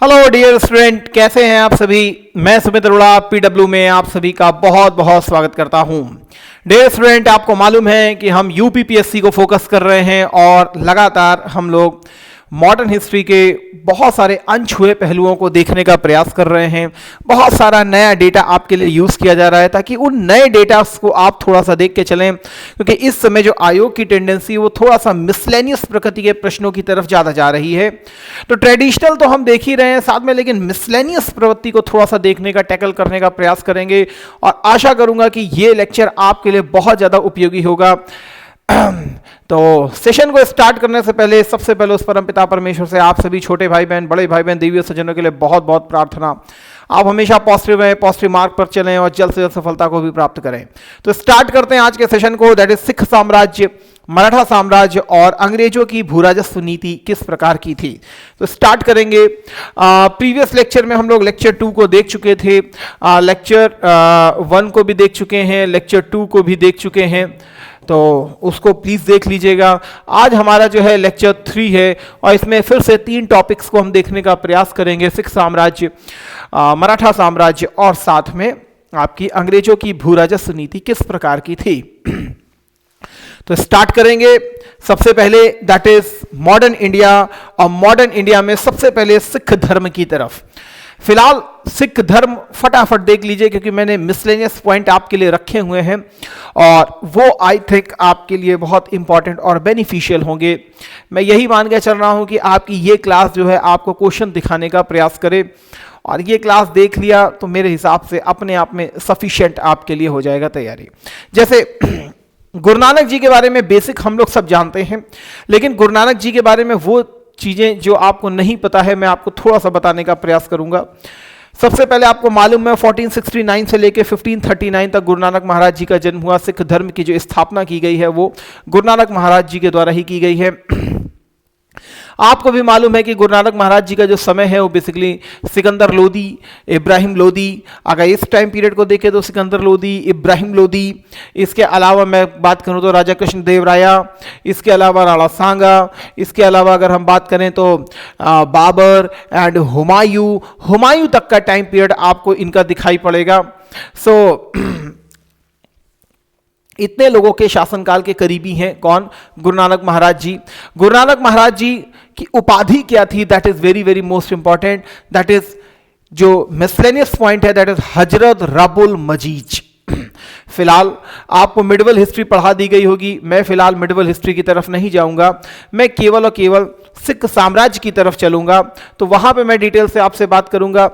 Hello dear student, कैसे हैं आप सभी। मैं सुमित अरोड़ा पीडब्ल्यू में आप सभी का बहुत बहुत स्वागत करता हूं। डियर स्टूडेंट, आपको मालूम है कि हम यूपीपीएससी को फोकस कर रहे हैं और लगातार हम लोग मॉडर्न हिस्ट्री के बहुत सारे अनछुए पहलुओं को देखने का प्रयास कर रहे हैं। बहुत सारा नया डेटा आपके लिए यूज किया जा रहा है ताकि उन नए डेटा को आप थोड़ा सा देख के चलें, क्योंकि इस समय जो आयोग की टेंडेंसी वो थोड़ा सा मिसलेनियस प्रकृति के प्रश्नों की तरफ ज़्यादा जा रही है। तो ट्रेडिशनल तो हम देख ही रहे हैं साथ में, लेकिन मिसलेनियस प्रवृत्ति को थोड़ा सा देखने का, टैकल करने का प्रयास करेंगे और आशा करूंगा कि ये लेक्चर आपके लिए बहुत ज़्यादा उपयोगी होगा। तो सेशन को स्टार्ट करने से पहले सबसे पहले उस परमपिता परमेश्वर से आप सभी छोटे भाई बहन, बड़े भाई बहन, देवी सज्जनों के लिए बहुत बहुत प्रार्थना, आप हमेशा पॉजिटिव रहें, पॉजिटिव मार्ग पर चलें और जल्द से जल्द सफलता को भी प्राप्त करें। तो स्टार्ट करते हैं आज के सेशन को, दैट इज सिख साम्राज्य, मराठा साम्राज्य और अंग्रेजों की भूराजस्व नीति किस प्रकार की थी। तो स्टार्ट करेंगे। प्रीवियस लेक्चर में हम लोग लेक्चर 2 को देख चुके थे, लेक्चर 1 को भी देख चुके हैं, लेक्चर 2 को भी देख चुके हैं, तो उसको प्लीज देख लीजिएगा। आज हमारा जो है लेक्चर 3 है और इसमें फिर से 3 टॉपिक्स को हम देखने का प्रयास करेंगे, सिख साम्राज्य, मराठा साम्राज्य और साथ में आपकी अंग्रेजों की भूराजस्व नीति किस प्रकार की थी। तो स्टार्ट करेंगे सबसे पहले, दैट इज मॉडर्न इंडिया। और मॉडर्न इंडिया में सबसे पहले सिख धर्म की तरफ। फिलहाल सिख धर्म फटाफट देख लीजिए, क्योंकि मैंने मिसलेनियस पॉइंट आपके लिए रखे हुए हैं और वो आई थिंक आपके लिए बहुत इंपॉर्टेंट और बेनिफिशियल होंगे। मैं यही मान के चल रहा हूं कि आपकी ये क्लास जो है आपको क्वेश्चन दिखाने का प्रयास करे, और ये क्लास देख लिया तो मेरे हिसाब से अपने आप में सफिशिएंट आपके लिए हो जाएगा तैयारी। जैसे गुरु नानक जी के बारे में बेसिक हम लोग सब जानते हैं, लेकिन गुरु नानक जी के बारे में वो चीज़ें जो आपको नहीं पता है मैं आपको थोड़ा सा बताने का प्रयास करूंगा। सबसे पहले आपको मालूम है 1469 से लेकर 1539 तक गुरु नानक महाराज जी का जन्म हुआ। सिख धर्म की जो स्थापना की गई है वो गुरु नानक महाराज जी के द्वारा ही की गई है। आपको भी मालूम है कि गुरु नानक महाराज जी का जो समय है वो बेसिकली सिकंदर लोदी, इब्राहिम लोदी, अगर इस टाइम पीरियड को देखें तो सिकंदर लोदी, इब्राहिम लोदी, इसके अलावा मैं बात करूं तो राजा कृष्ण देव राया, इसके अलावा राणा सांगा, इसके अलावा अगर हम बात करें तो बाबर एंड हुमायूं तक का टाइम पीरियड आपको इनका दिखाई पड़ेगा। सो इतने लोगों के शासनकाल के करीबी हैं कौन? गुरु नानक महाराज जी। गुरु नानक महाराज जी की उपाधि क्या थी? That is very very most important. That is जो मिसलेनियस पॉइंट है, दैट इज हजरत रबुल मजीज। फिलहाल आपको मिडवल हिस्ट्री पढ़ा दी गई होगी, मैं फिलहाल मिडवल हिस्ट्री की तरफ नहीं जाऊंगा, मैं केवल और केवल सिख साम्राज्य की तरफ चलूंगा। तो वहां पे मैं डिटेल से आपसे बात करूंगा।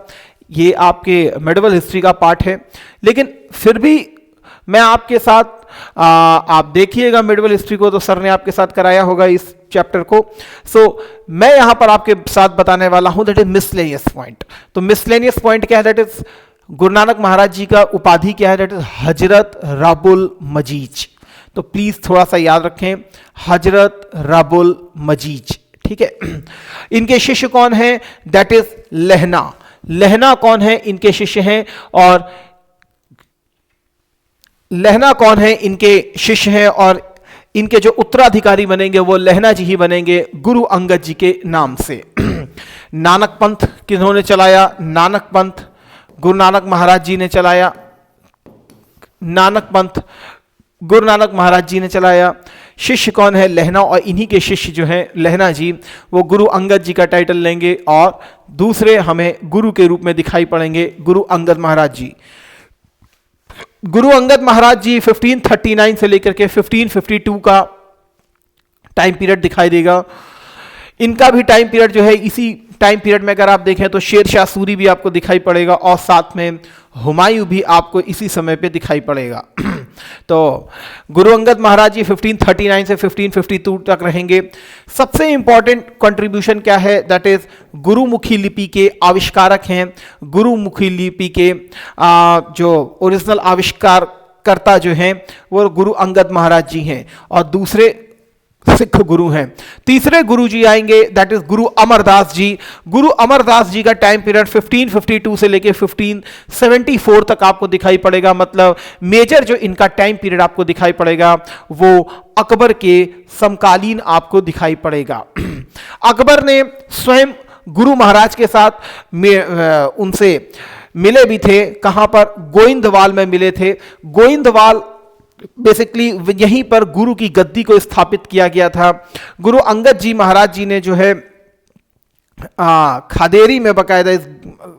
ये आपके मिडवल हिस्ट्री का पार्ट है, लेकिन फिर भी मैं आपके साथ आप देखिएगा मिडवल हिस्ट्री को, तो सर ने आपके साथ कराया होगा इस चैप्टर को। सो मैं यहां पर आपके साथ बताने वाला हूं दैट इज मिसलेनियस पॉइंट। तो मिसलेनियस पॉइंट क्या है? दैट इज गुरु नानक महाराज जी का उपाधि क्या है? दैट इज हजरत रबुल मजीज। तो प्लीज थोड़ा सा याद रखें, हजरत रबुल मजीज, ठीक है। इनके शिष्य कौन है? दैट इज लहना। लहना कौन है? इनके शिष्य हैं। और लहना कौन है? इनके शिष्य हैं और इनके जो उत्तराधिकारी बनेंगे वो लहना जी ही बनेंगे, गुरु अंगद जी के नाम से। नानक पंथ किन्होंने चलाया? नानक पंथ गुरु नानक महाराज जी ने चलाया। नानक पंथ गुरु नानक महाराज जी ने चलाया। शिष्य कौन है? लहना। और इन्हीं के शिष्य जो हैं लहना जी, वो गुरु अंगद जी का टाइटल लेंगे और दूसरे हमें गुरु के रूप में दिखाई पड़ेंगे, गुरु अंगद महाराज जी। गुरु अंगद महाराज जी 1539 से लेकर के 1552 का टाइम पीरियड दिखाई देगा। इनका भी टाइम पीरियड जो है इसी टाइम पीरियड में अगर आप देखें तो शेर शाह सूरी भी आपको दिखाई पड़ेगा और साथ में हुमायूं भी आपको इसी समय पे दिखाई पड़ेगा। तो गुरु अंगद महाराज जी 1539 से 1552 तक रहेंगे। सबसे इंपॉर्टेंट कंट्रीब्यूशन क्या है? दैट इज गुरुमुखी लिपि के आविष्कारक हैं। गुरुमुखी लिपि के जो ओरिजिनल आविष्कारकर्ता जो हैं वो गुरु अंगद महाराज जी हैं और दूसरे सिख गुरु हैं। तीसरे गुरु जी आएंगे, दैट इज गुरु अमरदास जी। गुरु अमरदास जी का टाइम पीरियड 1552 से लेके 1574 तक आपको दिखाई पड़ेगा। मतलब मेजर जो इनका टाइम पीरियड आपको दिखाई पड़ेगा वो अकबर के समकालीन आपको दिखाई पड़ेगा। अकबर ने स्वयं गुरु महाराज के साथ उनसे मिले भी थे। कहां पर? गोइंदवाल में मिले थे। गोइंदवाल बेसिकली यहीं पर गुरु की गद्दी को स्थापित किया गया था। गुरु अंगद जी महाराज जी ने जो है खादेरी में बकायदा इस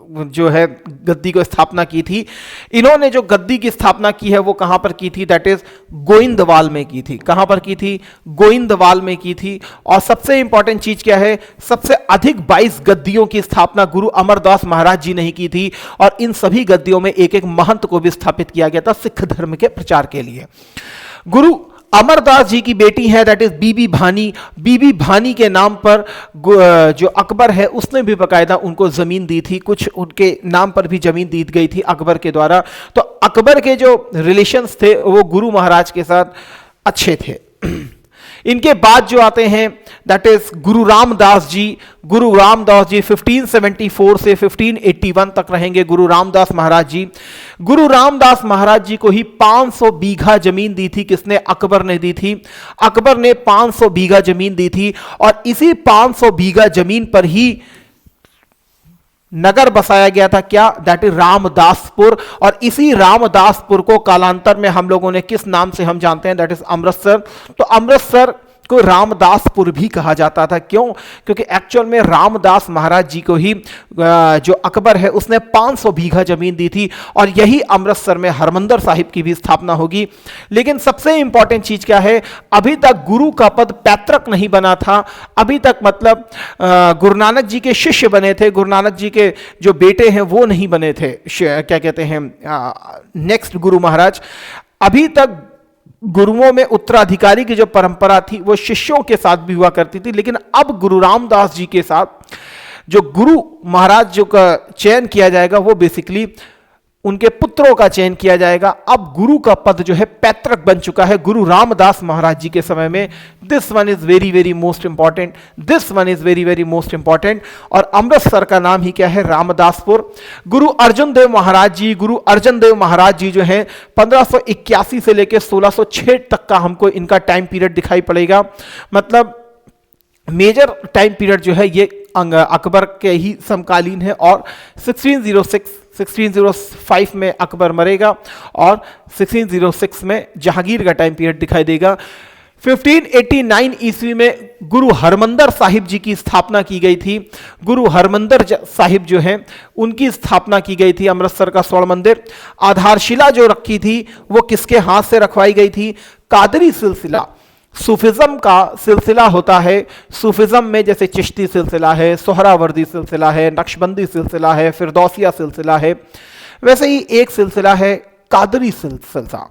जो है गद्दी को स्थापना की थी। इन्होंने जो गद्दी की स्थापना की है वो कहां पर की थी? दैट इज गोइंदवाल में की थी। कहां पर की थी? गोइंदवाल में की थी। और सबसे इंपॉर्टेंट चीज क्या है? सबसे अधिक 22 गद्दियों की स्थापना गुरु अमरदास महाराज जी ने ही की थी। और इन सभी गद्दियों में एक एक महंत को भी स्थापित किया गया था सिख धर्म के प्रचार के लिए। गुरु अमरदास जी की बेटी है दैट इज बीबी भानी। बीबी भानी के नाम पर जो अकबर है उसने भी बकायदा उनको जमीन दी थी। कुछ उनके नाम पर भी जमीन दी गई थी अकबर के द्वारा। तो अकबर के जो रिलेशंस थे वो गुरु महाराज के साथ अच्छे थे। इनके बाद जो आते हैं दैट इज गुरु रामदास जी। गुरु रामदास जी 1574 से 1581 तक रहेंगे गुरु रामदास महाराज जी। गुरु रामदास महाराज जी को ही 500 बीघा जमीन दी थी। किसने? अकबर ने दी थी। अकबर ने 500 बीघा जमीन दी थी और इसी 500 बीघा जमीन पर ही नगर बसाया गया था। क्या? That is Ramdaspur. और इसी रामदासपुर को कालांतर में हम लोगों ने किस नाम से हम जानते हैं? That is Amritsar. तो अमृतसर को रामदासपुर भी कहा जाता था। क्यों? क्योंकि एक्चुअल में रामदास महाराज जी को ही जो अकबर है उसने 500 बीघा जमीन दी थी और यही अमृतसर में हरमंदिर साहिब की भी स्थापना होगी। लेकिन सबसे इंपॉर्टेंट चीज क्या है? अभी तक गुरु का पद पैतृक नहीं बना था। अभी तक मतलब गुरु नानक जी के शिष्य बने थे। गुरु नानक जी के जो बेटे हैं वो नहीं बने थे। क्या कहते हैं नेक्स्ट गुरु महाराज। अभी तक गुरुओं में उत्तराधिकारी की जो परंपरा थी वो शिष्यों के साथ भी हुआ करती थी। लेकिन अब गुरु रामदास जी के साथ जो गुरु महाराज जो का चयन किया जाएगा वो बेसिकली उनके पुत्रों का चयन किया जाएगा। अब गुरु का पद जो है पैतृक बन चुका है गुरु रामदास महाराज जी के समय में। This one is very very most important. This one is very very most important. और अमृतसर का नाम ही क्या है? रामदासपुर। गुरु अर्जुन देव महाराज जी। गुरु अर्जुन देव महाराज जी जो हैं 1581 से लेकर 1606 तक का हमको इनका टाइम पीरियड दिखाई पड़ेगा। मतलब मेजर टाइम पीरियड जो है ये अकबर के ही समकालीन है। और 1605 में अकबर मरेगा और 1606 में जहांगीर का टाइम पीरियड दिखाई देगा। 1589 ईस्वी में गुरु हरमंदिर साहिब जी की स्थापना की गई थी। गुरु हरमंदिर साहिब जो हैं उनकी स्थापना की गई थी। अमृतसर का स्वर्ण मंदिर। आधारशिला जो रखी थी वो किसके हाथ से रखवाई गई थी? कादरी सिलसिला। सूफिज्म का सिलसिला होता है। सूफिज्म में जैसे चिश्ती सिलसिला है, सोहरावर्दी सिलसिला है, नक्शबंदी सिलसिला है, फिरदौसिया सिलसिला है, वैसे ही एक सिलसिला है कादरी सिलसिला।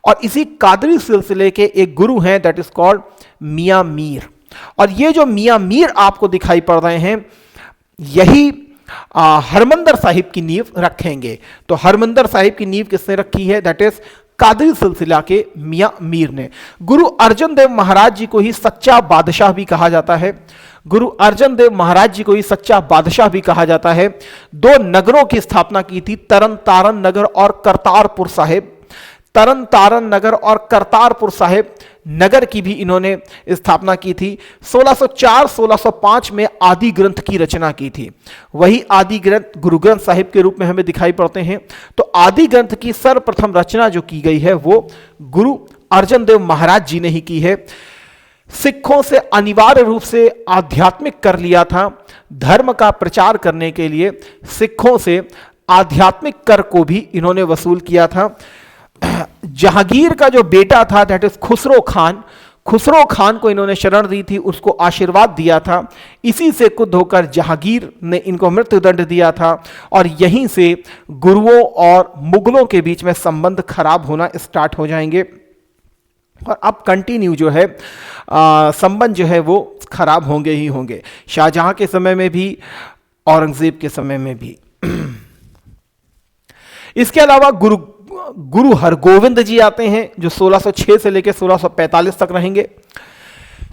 और इसी कादरी सिलसिले के एक गुरु हैं दैट इज कॉल्ड मियां मीर। और ये जो मियां मीर आपको दिखाई पड़ रहे हैं यही हरमंदिर साहिब की नींव रखेंगे। तो हरमंदिर साहिब की नींव किसने रखी है? दैट इज कादरी सिलसिला के मियां मीर ने। गुरु अर्जन देव महाराज जी को ही सच्चा बादशाह भी कहा जाता है। गुरु अर्जन देव महाराज जी को ही सच्चा बादशाह भी कहा जाता है। 2 नगरों की स्थापना की थी, तरन तारन नगर और करतारपुर साहिब। तरन तारन नगर और करतारपुर साहिब नगर की भी इन्होंने स्थापना की थी। 1604-1605 में आदि ग्रंथ की रचना की थी। वही आदि ग्रंथ गुरु ग्रंथ साहिब के रूप में हमें दिखाई पड़ते हैं। तो आदि ग्रंथ की सर्वप्रथम रचना जो की गई है वो गुरु अर्जन देव महाराज जी ने ही की है। सिखों से अनिवार्य रूप से आध्यात्मिक कर लिया था। धर्म का प्रचार करने के लिए सिखों से आध्यात्मिक कर को भी इन्होंने वसूल किया था। जहांगीर का जो बेटा था दैट इज खुसरो खान, खुसरो खान को इन्होंने शरण दी थी, उसको आशीर्वाद दिया था। इसी से कुछ होकर जहांगीर ने इनको मृत्युदंड दिया था और यहीं से गुरुओं और मुगलों के बीच में संबंध खराब होना स्टार्ट हो जाएंगे। और अब कंटिन्यू जो है संबंध जो है वो खराब होंगे ही होंगे, शाहजहां के समय में भी, औरंगजेब के समय में भी। इसके अलावा गुरु हरगोविंद जी आते हैं जो 1606 से लेकर 1645 तक रहेंगे।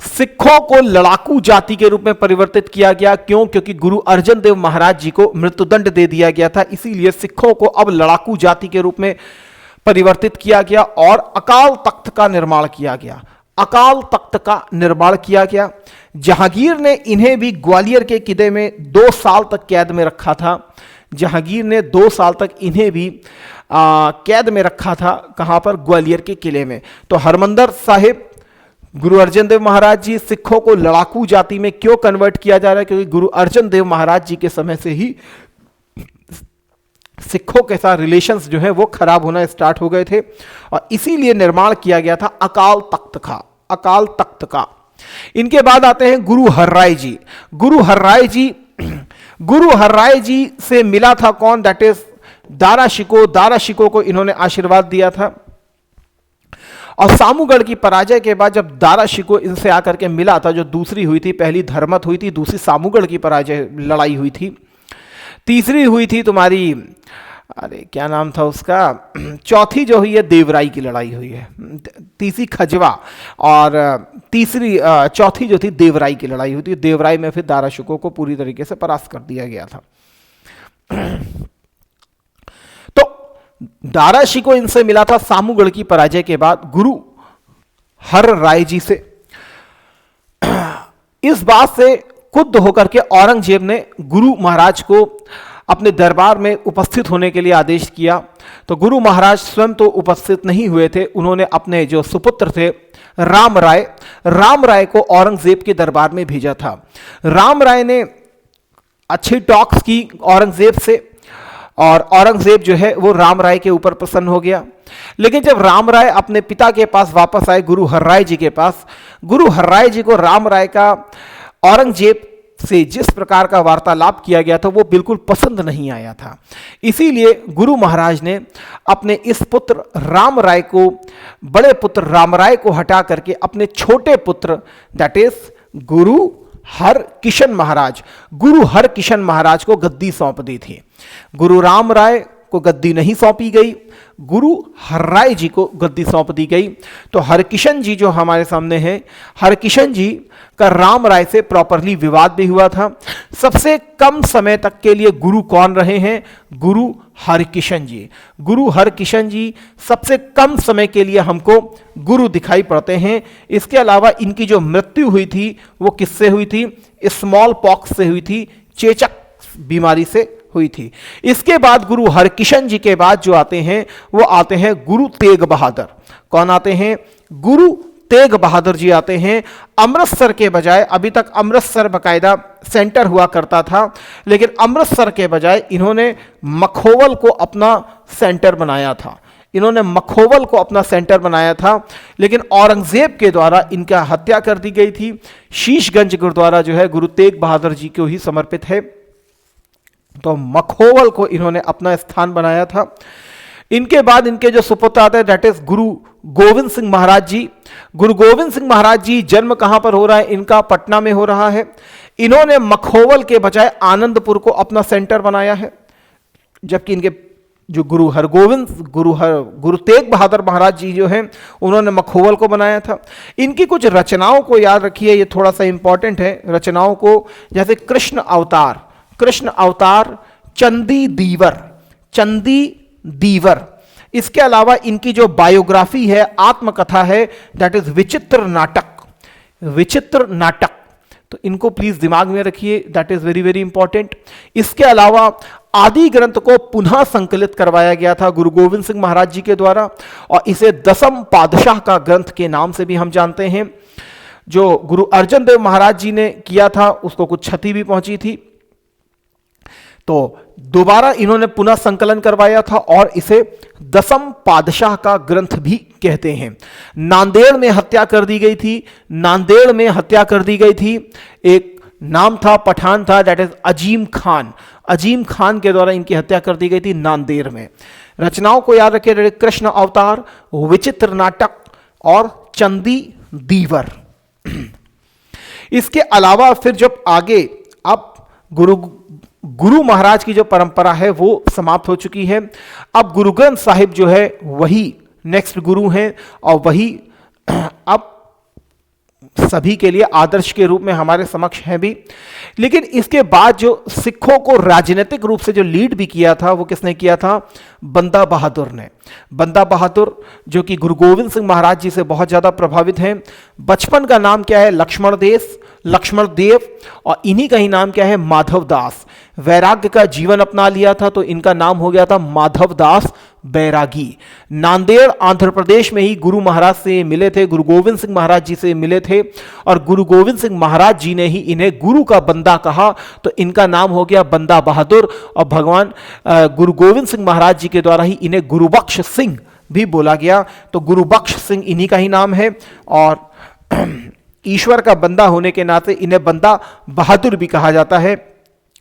सिखों को लड़ाकू जाति के रूप में परिवर्तित किया गया। क्यों? क्योंकि गुरु अर्जन देव महाराज जी को मृत्युदंड दे दिया गया था, इसीलिए सिखों को अब लड़ाकू जाति के रूप में परिवर्तित किया गया और अकाल तख्त का निर्माण किया गया। अकाल तख्त का निर्माण किया गया। जहांगीर ने इन्हें भी ग्वालियर के किले में 2 साल तक कैद में रखा था। जहांगीर ने 2 साल तक इन्हें भी कैद में रखा था। कहां पर? ग्वालियर के किले में। तो हरमंदर साहिब, गुरु अर्जन देव महाराज जी, सिखों को लड़ाकू जाति में क्यों कन्वर्ट किया जा रहा है? क्योंकि गुरु अर्जन देव महाराज जी के समय से ही सिखों के साथ रिलेशंस जो है वो खराब होना स्टार्ट हो गए थे और इसीलिए निर्माण किया गया था अकाल तख्त का, अकाल तख्त का। इनके बाद आते हैं गुरु हर्राय जी। गुरु हर्राय जी, गुरु हर्राय जी से मिला था कौन? That is Dara Shikoh. दारा शिकोह को इन्होंने आशीर्वाद दिया था और सामूगढ़ की पराजय के बाद जब दारा शिकोह इनसे आकर के मिला था, जो दूसरी हुई थी, पहली धर्मत हुई थी, दूसरी सामूगढ़ की पराजय लड़ाई हुई थी, तीसरी हुई थी तुम्हारी, अरे क्या नाम था उसका, चौथी जो हुई है देवराई की लड़ाई हुई है, तीसरी खजवा, और तीसरी चौथी जो थी देवराई की लड़ाई हुई थी। देवराई में फिर दारा शिकोह को पूरी तरीके से परास्त कर दिया गया था। तो दारा शिकोह इनसे मिला था सामूगढ़ की पराजय के बाद गुरु हर राय जी से। इस बात से खुद होकर के औरंगजेब ने गुरु महाराज को अपने दरबार में उपस्थित होने के लिए आदेश किया। तो गुरु महाराज स्वयं तो उपस्थित नहीं हुए थे, उन्होंने अपने जो सुपुत्र थे राम राय को औरंगजेब के दरबार में भेजा था। राम राय ने अच्छी टॉक्स की औरंगजेब से और औरंगजेब जो है वो राम राय के ऊपर प्रसन्न हो गया। लेकिन जब राम राय अपने पिता के पास वापस आए, गुरु हर्राय जी के पास, गुरु हर्राय जी को राम राय का औरंगजेब से जिस प्रकार का वार्तालाप किया गया था वो बिल्कुल पसंद नहीं आया था। इसीलिए गुरु महाराज ने अपने इस पुत्र राम राय को, बड़े पुत्र राम राय को हटा करके अपने छोटे पुत्र दैट इज गुरु हरकिशन महाराज को गद्दी सौंप दी थी। गुरु राम राय को गद्दी नहीं सौंपी गई, गुरु हर्राय जी को गद्दी सौंप दी गई। तो हरकिशन जी जो हमारे सामने हैं, हरकिशन जी का राम राय से प्रॉपरली विवाद भी हुआ था। सबसे कम समय तक के लिए गुरु कौन रहे हैं? गुरु हरकिशन जी। गुरु हरकिशन जी सबसे कम समय के लिए हमको गुरु दिखाई पड़ते हैं। इसके अलावा इनकी जो मृत्यु हुई थी वो किससे हुई थी? स्मॉल पॉक्स से हुई थी, चेचक बीमारी से हुई थी। इसके बाद गुरु हरकिशन जी के बाद जो आते हैं वो आते हैं गुरु तेग बहादुर। कौन आते हैं? गुरु तेग बहादुर जी आते हैं। अमृतसर के बजाय, अभी तक अमृतसर बकायदा सेंटर हुआ करता था, लेकिन अमृतसर के बजाय इन्होंने मखोवल को अपना सेंटर बनाया था। इन्होंने मखोवल को अपना सेंटर बनाया था, लेकिन औरंगजेब के द्वारा इनका हत्या कर दी गई थी। शीशगंज गुरुद्वारा जो है गुरु तेग बहादुर जी को ही समर्पित है, तो मखोवल को इन्होंने अपना स्थान बनाया था। इनके बाद इनके जो सुपुत्र आते हैं दैट इज गुरु गोविंद सिंह महाराज जी। गुरु गोविंद सिंह महाराज जी जन्म कहां पर हो रहा है इनका? पटना में हो रहा है। इन्होंने मखोवल के बजाय आनंदपुर को अपना सेंटर बनाया है, जबकि इनके जो गुरु तेग बहादुर महाराज जी जो हैं उन्होंने मखोवल को बनाया था। इनकी कुछ रचनाओं को याद रखिए, ये थोड़ा सा इंपॉर्टेंट है रचनाओं को, जैसे कृष्ण अवतार, चंदी दीवर। इसके अलावा इनकी जो बायोग्राफी है, आत्मकथा है, दैट इज विचित्र नाटक। तो इनको प्लीज दिमाग में रखिए, that is very very important. इसके अलावा आदि ग्रंथ को पुनः संकलित करवाया गया था गुरु गोविंद सिंह महाराज जी के द्वारा, और इसे 10वें पातशाह का ग्रंथ के नाम से भी हम जानते हैं। जो गुरु अर्जन देव महाराज जी ने किया था उसको कुछ क्षति भी पहुंची थी, तो दोबारा इन्होंने पुनः संकलन करवाया था और इसे 10वें पातशाह का ग्रंथ भी कहते हैं। नांदेड़ में हत्या कर दी गई थी। एक नाम था, पठान था, दैट इज अजीम खान के द्वारा इनकी हत्या कर दी गई थी नांदेड़ में। रचनाओं को याद रखिए, कृष्ण अवतार, विचित्र नाटक और चंदी दीवर। इसके अलावा फिर जब आगे अब गुरु महाराज की जो परंपरा है वो समाप्त हो चुकी है। अब गुरु ग्रंथ साहिब जो है वही नेक्स्ट गुरु हैं, और वही अब सभी के लिए आदर्श के रूप में हमारे समक्ष है भी। लेकिन इसके बाद जो सिखों को राजनीतिक रूप से जो लीड भी किया था वो किसने किया था? बंदा बहादुर ने। बंदा बहादुर जो कि गुरु गोविंद सिंह महाराज जी से बहुत ज़्यादा प्रभावित हैं। बचपन का नाम क्या है? लक्ष्मण देव, और इन्हीं का ही नाम क्या है? माधव दास। वैराग्य का जीवन अपना लिया था तो इनका नाम हो गया था माधव दास बैरागी। नांदेड़ आंध्र प्रदेश में ही गुरु महाराज से मिले थे, गुरु गोविंद सिंह महाराज जी से मिले थे, और गुरु गोविंद सिंह महाराज जी ने ही इन्हें गुरु का बंदा कहा तो इनका नाम हो गया बंदा बहादुर। और भगवान गुरु गोविंद सिंह महाराज जी के द्वारा ही इन्हें गुरुबख्श सिंह भी बोला गया, तो गुरुबख्श सिंह इन्हीं का ही नाम है। और ईश्वर का बंदा होने के नाते इन्हें बंदा बहादुर भी कहा जाता है।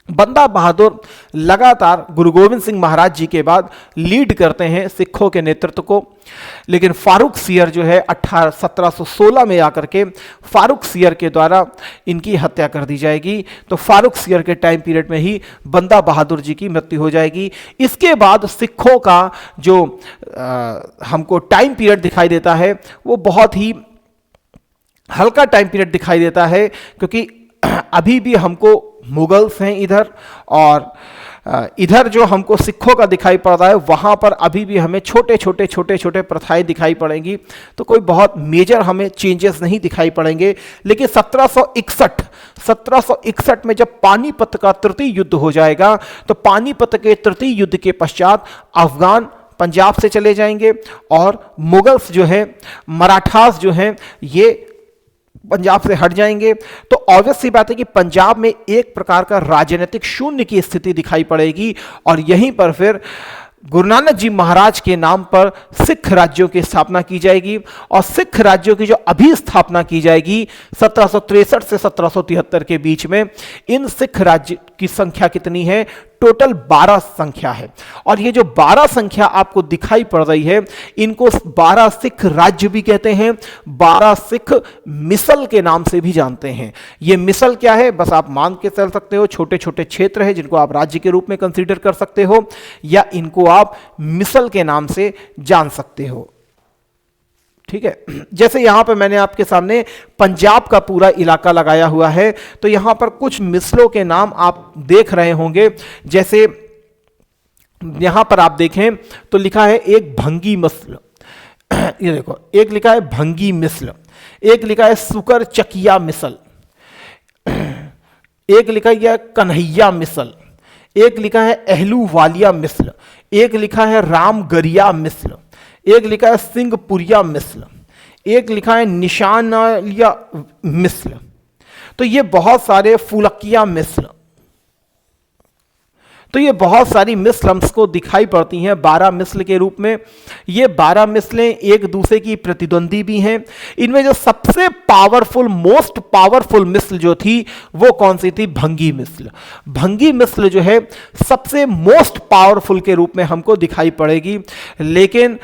बंदा बहादुर लगातार गुरु गोविंद सिंह महाराज जी के बाद लीड करते हैं सिखों के नेतृत्व को। लेकिन फारूक सियर जो है 1716 में आकर के फारूक सियर के द्वारा इनकी हत्या कर दी जाएगी। तो फारूक सियर के टाइम पीरियड में ही बंदा बहादुर जी की मृत्यु हो जाएगी। इसके बाद सिखों का जो हमको टाइम पीरियड दिखाई देता है वो बहुत ही हल्का टाइम पीरियड दिखाई देता है, क्योंकि अभी भी हमको मुगल्स हैं इधर, और इधर जो हमको सिखों का दिखाई पड़ रहा है वहाँ पर अभी भी हमें छोटे छोटे प्रथाएं दिखाई पड़ेंगी। तो कोई बहुत मेजर हमें चेंजेस नहीं दिखाई पड़ेंगे। लेकिन 1761 में जब पानीपत का तृतीय युद्ध हो जाएगा तो पानीपत के तृतीय युद्ध के पश्चात अफगान पंजाब से चले जाएंगे और मुगल्स जो है, मराठास जो हैं, ये पंजाब से हट जाएंगे। तो ऑब्वियस सी बात है कि पंजाब में एक प्रकार का राजनीतिक शून्य की स्थिति दिखाई पड़ेगी, और यहीं पर फिर गुरु नानक जी महाराज के नाम पर सिख राज्यों की स्थापना की जाएगी। और सिख राज्यों की जो अभी स्थापना की जाएगी 1763 से 1773 के बीच में, इन सिख राज्य की संख्या कितनी है? टोटल 12 संख्या है। और ये जो 12 संख्या आपको दिखाई पड़ रही है इनको 12 सिख राज्य भी कहते हैं, 12 सिख मिसल के नाम से भी जानते हैं। ये मिसल क्या है? बस आप मान के चल सकते हो, छोटे छोटे क्षेत्र है जिनको आप राज्य के रूप में कंसीडर कर सकते हो, या इनको आप मिसल के नाम से जान सकते हो। ठीक है, जैसे यहां पर मैंने आपके सामने पंजाब का पूरा इलाका लगाया हुआ है, तो यहां पर कुछ मिसलों के नाम आप देख रहे होंगे। जैसे यहां पर आप देखें तो लिखा है एक भंगी मिसल, ये देखो, एक लिखा है भंगी मिसल, एक लिखा है सुकर चकिया मिसल, एक लिखा है कन्हैया मिसल, एक लिखा है एहलू वालिया मिसल, एक लिखा है रामगरिया मिसल, एक लिखा है सिंहपुरिया मिसल, एक लिखा है निशानिया मिसल। तो ये बहुत सारे फुलकिया मिसल, तो ये बहुत सारी मिसल हमको दिखाई पड़ती हैं 12 मिसल के रूप में। ये 12 मिसलें एक दूसरे की प्रतिद्वंदी भी हैं। इनमें जो सबसे पावरफुल, मोस्ट पावरफुल मिसल जो थी वो कौन सी थी? भंगी मिसल। भंगी मिसल जो है सबसे मोस्ट पावरफुल के रूप में हमको दिखाई पड़ेगी। लेकिन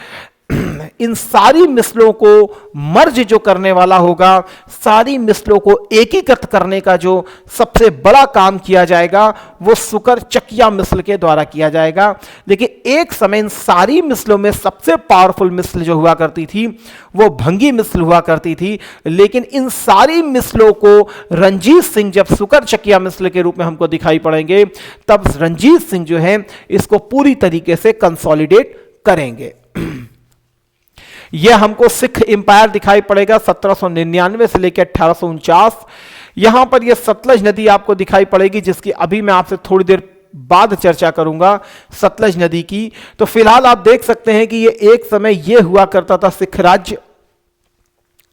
इन सारी मिसलों को मर्ज जो करने वाला होगा, सारी मिसलों को एकीकृत करने का जो सबसे बड़ा काम किया जाएगा वो सुकर चकिया मिसल के द्वारा किया जाएगा। लेकिन एक समय इन सारी मिसलों में सबसे पावरफुल मिसल जो हुआ करती थी वो भंगी मिसल हुआ करती थी। लेकिन इन सारी मिसलों को रणजीत सिंह जब सुकर चकिया मिसल के रूप में हमको दिखाई पड़ेंगे, तब रणजीत सिंह जो है इसको पूरी तरीके से कंसोलिडेट करेंगे। यह हमको सिख एम्पायर दिखाई पड़ेगा 1799 से लेकर 1849। यहां पर यह सतलज नदी आपको दिखाई पड़ेगी, जिसकी अभी मैं आपसे थोड़ी देर बाद चर्चा करूंगा, सतलज नदी की। तो फिलहाल आप देख सकते हैं कि यह एक समय यह हुआ करता था सिख राज्य।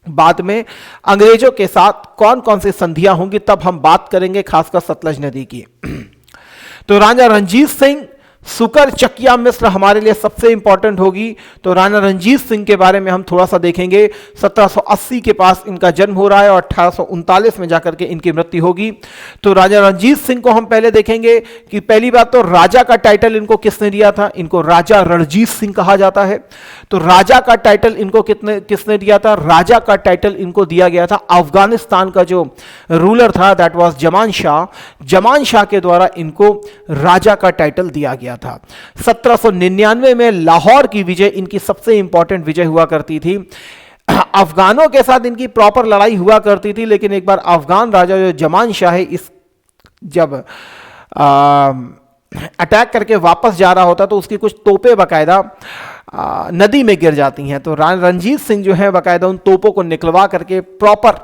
बाद में अंग्रेजों के साथ कौन कौन सी संधियां होंगी तब हम बात करेंगे, खासकर सतलज नदी की। तो राजा रणजीत सिंह, सुकर चकिया मिसल हमारे लिए सबसे इंपॉर्टेंट होगी। तो राणा रणजीत सिंह के बारे में हम थोड़ा सा देखेंगे। 1780 के पास इनका जन्म हो रहा है और 1839 में जाकर के इनकी मृत्यु होगी। तो राजा रणजीत सिंह को हम पहले देखेंगे कि पहली बात तो राजा का टाइटल इनको किसने दिया था? इनको राजा रणजीत सिंह कहा जाता है। तो राजा का टाइटल इनको किसने दिया था? राजा का टाइटल इनको दिया गया था अफगानिस्तान का जो रूलर था, दैट वाज जमान शाह। जमान शाह के द्वारा इनको राजा का टाइटल दिया गया था। 1799 में लाहौर की विजय इनकी सबसे इंपॉर्टेंट विजय हुआ करती थी। अफगानों के साथ इनकी प्रॉपर लड़ाई हुआ करती थी, लेकिन एक बार अफगान राजा जो जमान शाह है इस जब अटैक करके वापस जा रहा होता तो उसकी कुछ तोपें बाकायदा नदी में गिर जाती हैं। तो रणजीत सिंह जो है बाकायदा उन तोपों को निकलवा करके प्रॉपर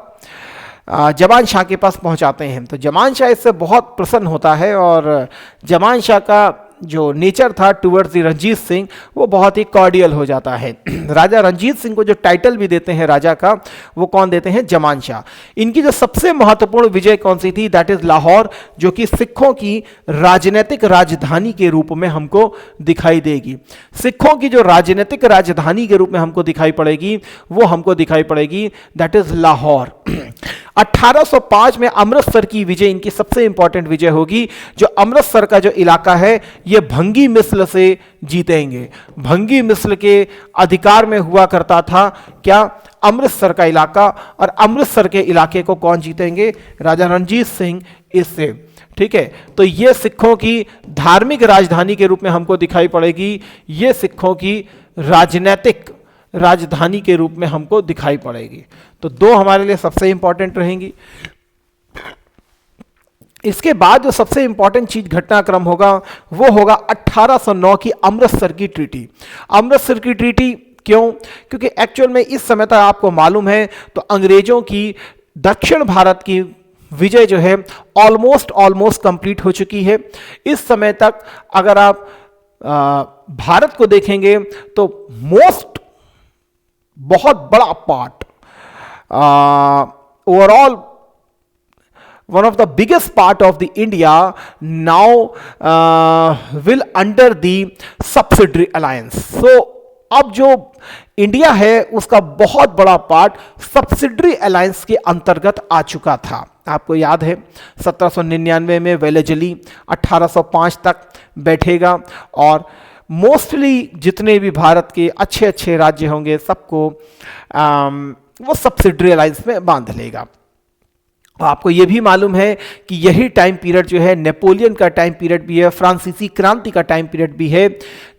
जमान शाह के पास पहुंचाते हैं। तो जमान शाह इससे बहुत प्रसन्न होता है और जमान शाह का जो नेचर था टुवर्ड्स द रंजीत सिंह वो बहुत ही कॉर्डियल हो जाता है। राजा रंजीत सिंह को जो टाइटल भी देते हैं राजा का, वो कौन देते हैं? जमान शाह। इनकी जो सबसे महत्वपूर्ण विजय कौन सी थी? दैट इज लाहौर, जो कि सिखों की राजनीतिक राजधानी के रूप में हमको दिखाई देगी। सिखों की जो राजनीतिक राजधानी के रूप में हमको दिखाई पड़ेगी वो हमको दिखाई पड़ेगी दैट इज लाहौर। 1805 में अमृतसर की विजय इनकी सबसे इंपॉर्टेंट विजय होगी। जो अमृतसर का जो इलाका है ये भंगी मिस्र से जीतेंगे। भंगी मिस्र के अधिकार में हुआ करता था क्या? अमृतसर का इलाका। और अमृतसर के इलाके को कौन जीतेंगे? राजा रणजीत सिंह इससे। ठीक है, तो ये सिखों की धार्मिक राजधानी के रूप में हमको दिखाई पड़ेगी, ये सिखों की राजनीतिक राजधानी के रूप में हमको दिखाई पड़ेगी। तो दो हमारे लिए सबसे इंपॉर्टेंट रहेंगी। इसके बाद जो सबसे इंपॉर्टेंट चीज घटनाक्रम होगा वो होगा 1809 की अमृतसर की ट्रीटी। अमृतसर की ट्रीटी क्यों? क्योंकि एक्चुअल में इस समय तक आपको मालूम है तो अंग्रेजों की दक्षिण भारत की विजय जो है ऑलमोस्ट कंप्लीट हो चुकी है। इस समय तक अगर आप भारत को देखेंगे तो बहुत बड़ा part overall one of the biggest part of the India now will under the subsidiary alliance. So अब जो इंडिया है उसका बहुत बड़ा पार्ट सब्सिडरी अलायंस के अंतर्गत आ चुका था। आपको याद है 1799 में वेलेजली 1805 तक बैठेगा और मोस्टली जितने भी भारत के अच्छे अच्छे राज्य होंगे सबको वो सब्सिडरी अलायंस में बांध लेगा। आपको यह भी मालूम है कि यही टाइम पीरियड जो है नेपोलियन का टाइम पीरियड भी है, फ्रांसीसी क्रांति का टाइम पीरियड भी है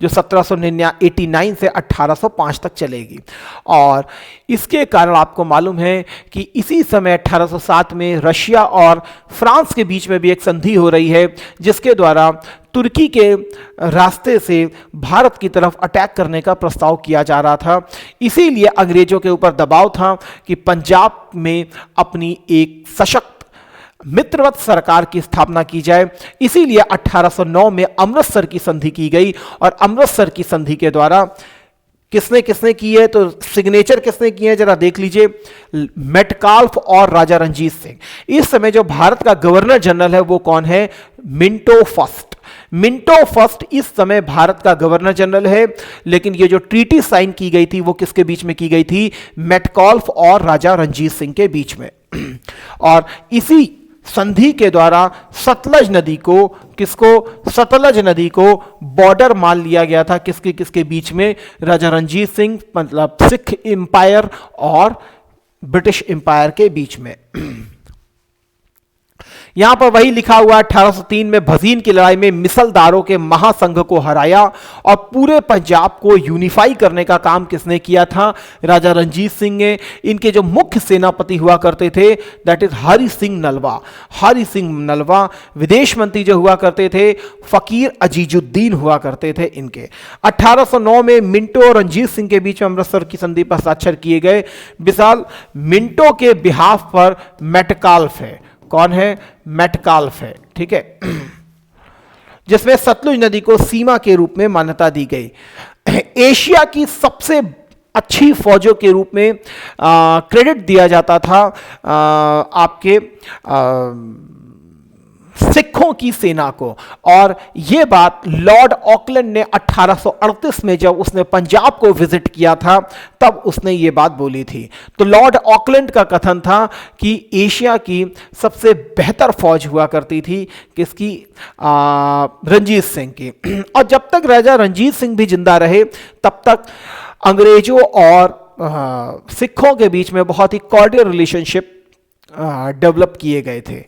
जो 1789 से 1805 तक चलेगी। और इसके कारण आपको मालूम है कि इसी समय 1807 में रशिया और फ्रांस के बीच में भी एक संधि हो रही है जिसके द्वारा तुर्की के रास्ते से भारत की तरफ अटैक करने का प्रस्ताव किया जा रहा था। इसीलिए अंग्रेजों के ऊपर दबाव था कि पंजाब में अपनी एक सशक्त मित्रवत सरकार की स्थापना की जाए। इसीलिए 1809 में अमृतसर की संधि की गई और अमृतसर की संधि के द्वारा किसने किसने की है तो सिग्नेचर किसने किए हैं जरा देख लीजिए, मेटकाल्फ और राजा रंजीत सिंह। इस समय जो भारत का गवर्नर जनरल है वो कौन है? Minto first. मिंटो फर्स्ट इस समय भारत का गवर्नर जनरल है, लेकिन ये जो ट्रीटी साइन की गई थी वो किसके बीच में की गई थी? मेटकाल्फ और राजा रंजीत सिंह के बीच में। और इसी संधि के द्वारा सतलज नदी को सतलज नदी को बॉर्डर मान लिया गया था किसके किसके बीच में? राजा रंजीत सिंह मतलब सिख एम्पायर और ब्रिटिश एम्पायर के बीच में। यहां पर वही लिखा हुआ 1803 में भजीन की लड़ाई में मिसलदारों के महासंघ को हराया और पूरे पंजाब को यूनिफाई करने का काम किसने किया था? राजा रंजीत सिंह ने। इनके जो मुख्य सेनापति हुआ करते थे दैट इज हरि सिंह नलवा। हरि सिंह नलवा विदेश मंत्री जो हुआ करते थे फकीर अजीजुद्दीन हुआ करते थे इनके। 1809 में मिंटो और रंजीत सिंह के बीच में अमृतसर की संधि पर हस्ताक्षर किए गए। विशाल मिंटो के बिहाफ पर मेटकाल्फ है। कौन है? मेटकाल्फ है। ठीक है, जिसमें सतलुज नदी को सीमा के रूप में मान्यता दी गई। एशिया की सबसे अच्छी फौजों के रूप में क्रेडिट दिया जाता था आपके सिखों की सेना को। और यह बात लॉर्ड ऑकलैंड ने 1838 में जब उसने पंजाब को विजिट किया था तब उसने ये बात बोली थी। तो लॉर्ड ऑकलैंड का कथन था कि एशिया की सबसे बेहतर फौज हुआ करती थी किसकी? रंजीत सिंह की। और जब तक राजा रंजीत सिंह भी जिंदा रहे तब तक अंग्रेजों और सिखों के बीच में बहुत ही कॉर्डियल रिलेशनशिप डेवलप किए गए थे।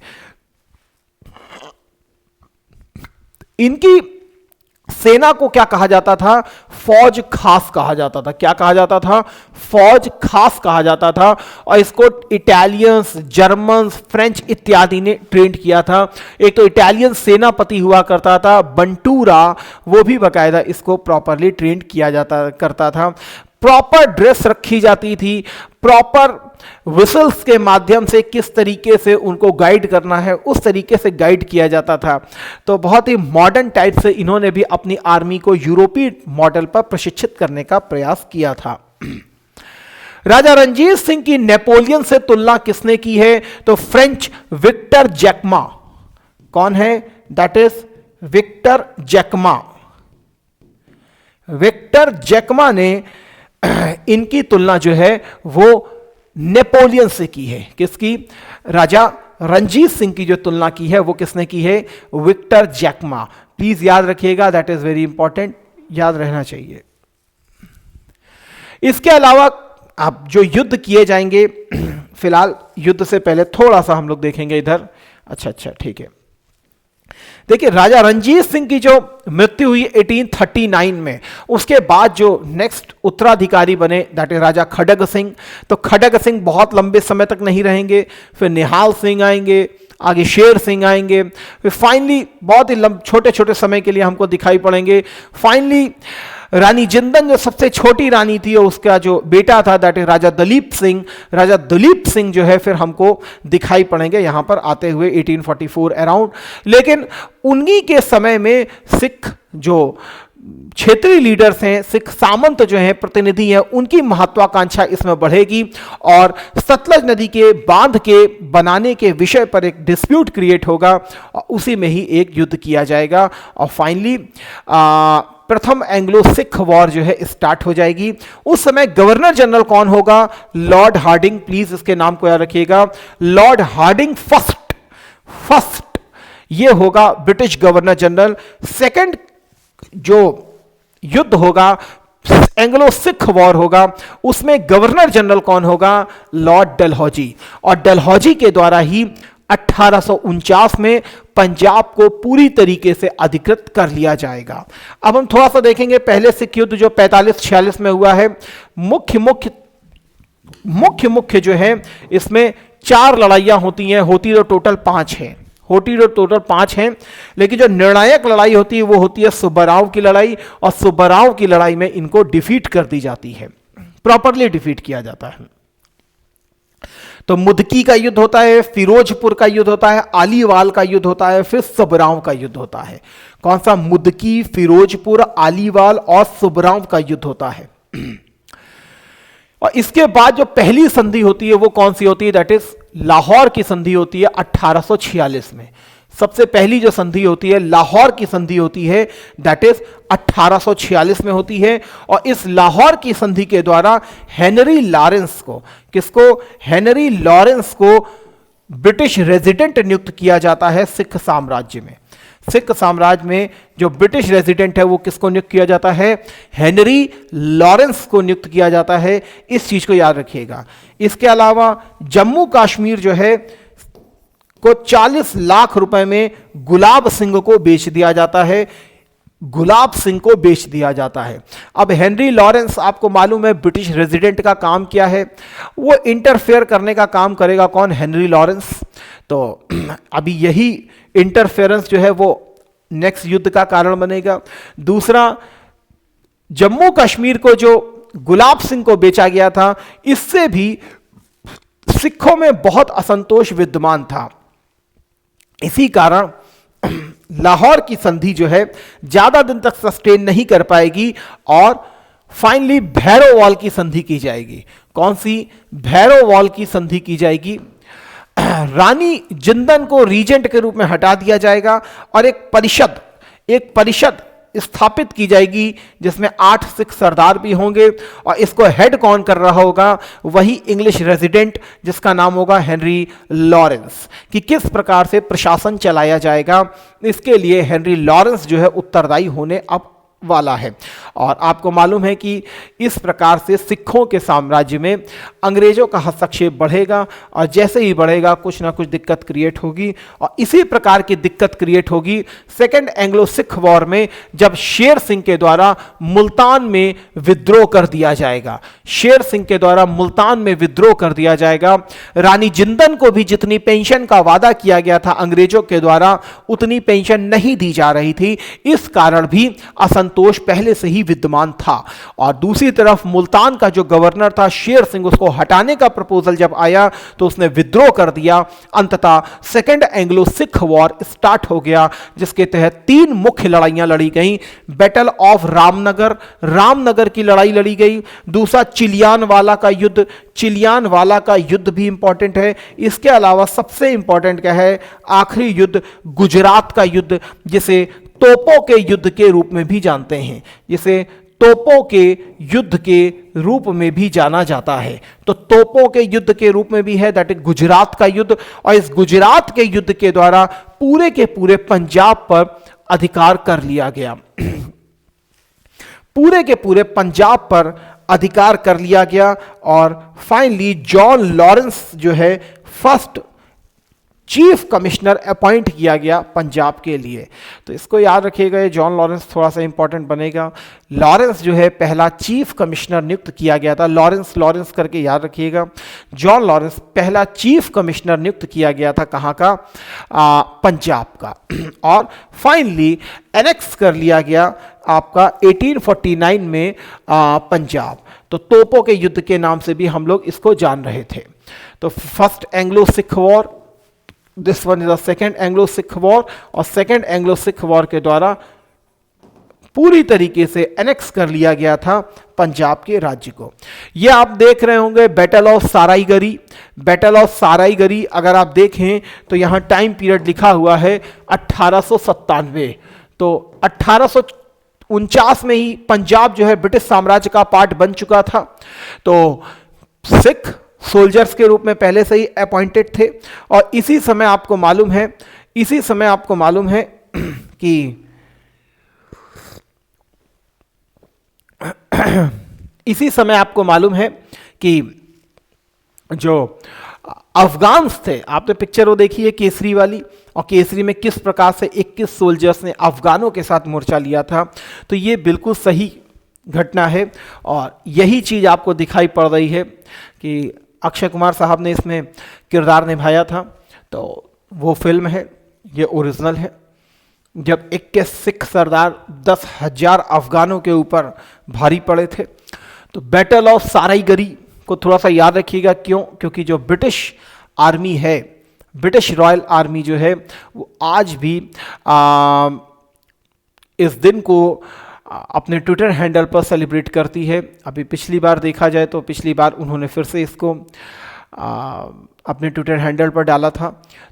इनकी सेना को क्या कहा जाता था? फौज खास कहा जाता था। क्या कहा जाता था? फौज खास कहा जाता था। और इसको इटालियंस, जर्मन्स, फ्रेंच इत्यादि ने ट्रेन किया था। एक तो इटालियन सेनापति हुआ करता था बंटूरा, वो भी बाकायदा इसको प्रॉपरली ट्रेन किया जाता करता था। प्रॉपर ड्रेस रखी जाती थी, प्रॉपर विसल्स के माध्यम से किस तरीके से उनको गाइड करना है उस तरीके से गाइड किया जाता था। तो बहुत ही मॉडर्न टाइप से इन्होंने भी अपनी आर्मी को यूरोपीय मॉडल पर प्रशिक्षित करने का प्रयास किया था। राजा रणजीत सिंह की नेपोलियन से तुलना किसने की है? तो फ्रेंच विक्टर जैकमा। कौन है? That is Victor Jacquemont. Victor Jacquemont ने इनकी तुलना जो है वो नेपोलियन से की है। किसकी? राजा रणजीत सिंह की जो तुलना की है वो किसने की है? Victor Jack Ma. प्लीज याद रखिएगा, दैट इज वेरी इंपॉर्टेंट, याद रहना चाहिए। इसके अलावा आप जो युद्ध किए जाएंगे, फिलहाल युद्ध से पहले थोड़ा सा हम लोग देखेंगे इधर। अच्छा ठीक है। देखिए, राजा रणजीत सिंह की जो मृत्यु हुई 1839 में, उसके बाद जो नेक्स्ट उत्तराधिकारी बने दैट इज राजा खड्ग सिंह। तो खड्ग सिंह बहुत लंबे समय तक नहीं रहेंगे, फिर निहाल सिंह आएंगे, आगे शेर सिंह आएंगे, फिर फाइनली बहुत ही छोटे छोटे समय के लिए हमको दिखाई पड़ेंगे। फाइनली रानी जिंदन जो सबसे छोटी रानी थी और उसका जो बेटा था दैट इज राजा दलीप सिंह। राजा दलीप सिंह जो है फिर हमको दिखाई पड़ेंगे यहां पर आते हुए 1844 अराउंड। लेकिन उन्हीं के समय में सिख जो क्षेत्रीय लीडर्स हैं, सिख सामंत जो हैं, प्रतिनिधि हैं, उनकी महत्वाकांक्षा इसमें बढ़ेगी और सतलज नदी के बांध के बनाने के विषय पर एक डिस्प्यूट क्रिएट होगा और उसी में ही एक युद्ध किया जाएगा और फाइनली प्रथम एंग्लो सिख वॉर जो है स्टार्ट हो जाएगी। उस समय गवर्नर जनरल कौन होगा? Lord Hardinge. प्लीज इसके नाम को याद रखिएगा, लॉर्ड हार्डिंग फर्स्ट ये होगा ब्रिटिश गवर्नर जनरल। सेकंड जो युद्ध होगा एंग्लो सिख वॉर होगा, उसमें गवर्नर जनरल कौन होगा? लॉर्ड डलहौजी। और डलहौजी के द्वारा ही 1849 में पंजाब को पूरी तरीके से अधिकृत कर लिया जाएगा। अब हम थोड़ा सा देखेंगे पहले सिख युद्ध जो 45-46 में हुआ है। मुख्य जो है इसमें 4 लड़ाइयां होती तो टोटल 5 हैं। लेकिन जो निर्णायक लड़ाई होती है वो होती है सुब्बाराव की लड़ाई, और सुब्बाराव की लड़ाई में इनको डिफीट कर दी जाती है, प्रॉपरली डिफीट किया जाता है। तो मुदकी का युद्ध होता है, फिरोजपुर का युद्ध होता है, आलीवाल का युद्ध होता है, फिर सुब्बाराव का युद्ध होता है। कौन सा? मुदकी, फिरोजपुर, आलीवाल और सुब्बाराव का युद्ध होता है। और इसके बाद जो पहली संधि होती है वो कौन सी होती है? दैट इज लाहौर की संधि होती है 1846 में। सबसे पहली जो संधि होती है लाहौर की संधि होती है, दैट इज 1846 में होती है। और इस लाहौर की संधि के द्वारा हेनरी लॉरेंस को, किसको? हेनरी लॉरेंस को ब्रिटिश रेजिडेंट नियुक्त किया जाता है सिख साम्राज्य में। सिख साम्राज्य में जो ब्रिटिश रेजिडेंट है वो किसको नियुक्त किया जाता है? हेनरी लॉरेंस को नियुक्त किया जाता है। इस चीज को याद रखिएगा। इसके अलावा जम्मू कश्मीर जो है को 40 लाख रुपए में गुलाब सिंह को बेच दिया जाता है। अब हेनरी लॉरेंस, आपको मालूम है ब्रिटिश रेजिडेंट का काम क्या है? वो इंटरफेयर करने का काम करेगा। कौन? Henry Lawrence. तो अभी यही इंटरफेरेंस जो है वो नेक्स्ट युद्ध का कारण बनेगा। दूसरा, जम्मू कश्मीर को जो गुलाब सिंह को बेचा गया था, इससे भी सिखों में बहुत असंतोष विद्यमान था। इसी कारण लाहौर की संधि जो है ज्यादा दिन तक सस्टेन नहीं कर पाएगी और फाइनली भैरोवाल की संधि की जाएगी। कौन सी? भैरोवाल की संधि की जाएगी। रानी जिंदन को रीजेंट के रूप में हटा दिया जाएगा और एक परिषद स्थापित की जाएगी जिसमें 8 सिख सरदार भी होंगे और इसको हेड कौन कर रहा होगा? वही इंग्लिश रेजिडेंट जिसका नाम होगा हेनरी लॉरेंस। कि किस प्रकार से प्रशासन चलाया जाएगा, इसके लिए हेनरी लॉरेंस जो है उत्तरदायी होने अब वाला है। और आपको मालूम है कि इस प्रकार से सिखों के साम्राज्य में अंग्रेजों का हस्तक्षेप बढ़ेगा और जैसे ही बढ़ेगा कुछ ना कुछ दिक्कत क्रिएट होगी। और इसी प्रकार की दिक्कत क्रिएट होगी सेकेंड एंग्लो सिख वॉर में, जब शेर सिंह के द्वारा मुल्तान में विद्रोह कर दिया जाएगा। शेर सिंह के द्वारा मुल्तान में विद्रोह कर दिया जाएगा। रानी जिंदन को भी जितनी पेंशन का वादा किया गया था अंग्रेजों के द्वारा उतनी पेंशन नहीं दी जा रही थी। इस कारण भी असंतोष पहले से ही विद्यमान था। और दूसरी तरफ मुल्तान का जो गवर्नर था शेर सिंह, उसको हटाने का प्रपोजल जब आया तो उसने विद्रोह कर दिया। अंततः second Anglo Sikh war start हो गया, जिसके तहत 3 मुख्य लड़ाइयां लड़ी गई। बैटल ऑफ रामनगर, रामनगर की लड़ाई लड़ी गई। दूसरा चिलियानवाला का युद्ध, चिलियानवाला का युद्ध भी इंपॉर्टेंट है। इसके अलावा सबसे इंपॉर्टेंट क्या है, आखिरी युद्ध गुजरात का युद्ध, जिसे तोपों के युद्ध के रूप में भी जानते हैं, जिसे तोपों के युद्ध के रूप में भी जाना जाता है। तो तोपों के युद्ध के रूप में भी है, दैट इज गुजरात का युद्ध। और इस गुजरात के युद्ध के द्वारा पूरे के पूरे पंजाब पर अधिकार कर लिया गया। पूरे के पूरे पंजाब पर अधिकार कर लिया गया। और फाइनली जॉन लॉरेंस जो है फर्स्ट चीफ कमिश्नर अपॉइंट किया गया पंजाब के लिए। तो इसको याद रखिएगा, जॉन लॉरेंस थोड़ा सा इंपॉर्टेंट बनेगा। लॉरेंस जो है पहला चीफ कमिश्नर नियुक्त किया गया था। लॉरेंस लॉरेंस करके याद रखिएगा। जॉन लॉरेंस पहला चीफ कमिश्नर नियुक्त किया गया था, कहाँ का, पंजाब का। और फाइनली एनेक्स कर लिया गया आपका 1849 में पंजाब। तो तोपों के युद्ध के नाम से भी हम लोग इसको जान रहे थे। तो first Anglo Sikh war, this one is the second Anglo Sikh war. और सेकेंड एंग्लो सिख वॉर के द्वारा पूरी तरीके से एनेक्स कर लिया गया था पंजाब के राज्य को। ये आप देख रहे होंगे बैटल ऑफ सराईगरी। बैटल ऑफ सराईगरी अगर आप देखें तो यहां टाइम पीरियड लिखा हुआ है 1897। तो 1849 में ही पंजाब जो है ब्रिटिश साम्राज्य का पार्ट बन चुका था। तो सिख सोल्जर्स के रूप में पहले से ही अपॉइंटेड थे। और इसी समय आपको मालूम है कि इसी समय आपको मालूम है कि जो अफगान्स थे, आपने पिक्चर वो देखी है केसरी वाली, और केसरी में किस प्रकार से 21 सोल्जर्स ने अफगानों के साथ मोर्चा लिया था। तो ये बिल्कुल सही घटना है। और यही चीज आपको दिखाई पड़ रही है कि अक्षय कुमार साहब ने इसमें किरदार निभाया था। तो वो फिल्म है, ये ओरिजिनल है। जब 21 सिख सरदार 10,000 अफगानों के ऊपर भारी पड़े थे। तो बैटल ऑफ सराईगरी को थोड़ा सा याद रखिएगा। क्यों? क्योंकि जो ब्रिटिश आर्मी है, ब्रिटिश रॉयल आर्मी जो है, वो आज भी इस दिन को अपने ट्विटर हैंडल पर सेलिब्रेट करती है। अभी पिछली बार देखा जाए तो पिछली बार उन्होंने फिर से इसको अपने ट्विटर हैंडल पर डाला था।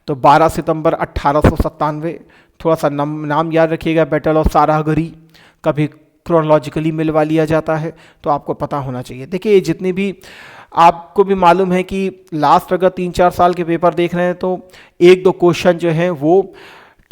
तो 12 सितंबर 1897, थोड़ा सा नाम याद रखिएगा। बैटल ऑफ सराईगरी कभी क्रोनोलॉजिकली मिलवा लिया जाता है, तो आपको पता होना चाहिए। देखिए, ये जितनी भी आपको भी मालूम है कि लास्ट अगर 3-4 साल के पेपर देख रहे हैं तो 1-2 क्वेश्चन जो हैं वो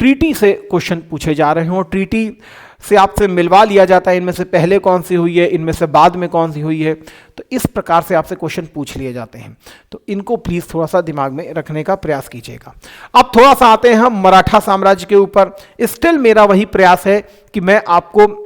ट्रीटी से क्वेश्चन पूछे जा रहे हैं, और ट्रीटी से आपसे मिलवा लिया जाता है, इनमें से पहले कौन सी हुई है, इनमें से बाद में कौन सी हुई है। तो इस प्रकार से आपसे क्वेश्चन पूछ लिए जाते हैं। तो इनको प्लीज़ थोड़ा सा दिमाग में रखने का प्रयास कीजिएगा। अब थोड़ा सा आते हैं हम मराठा साम्राज्य के ऊपर। स्टिल मेरा वही प्रयास है कि मैं आपको,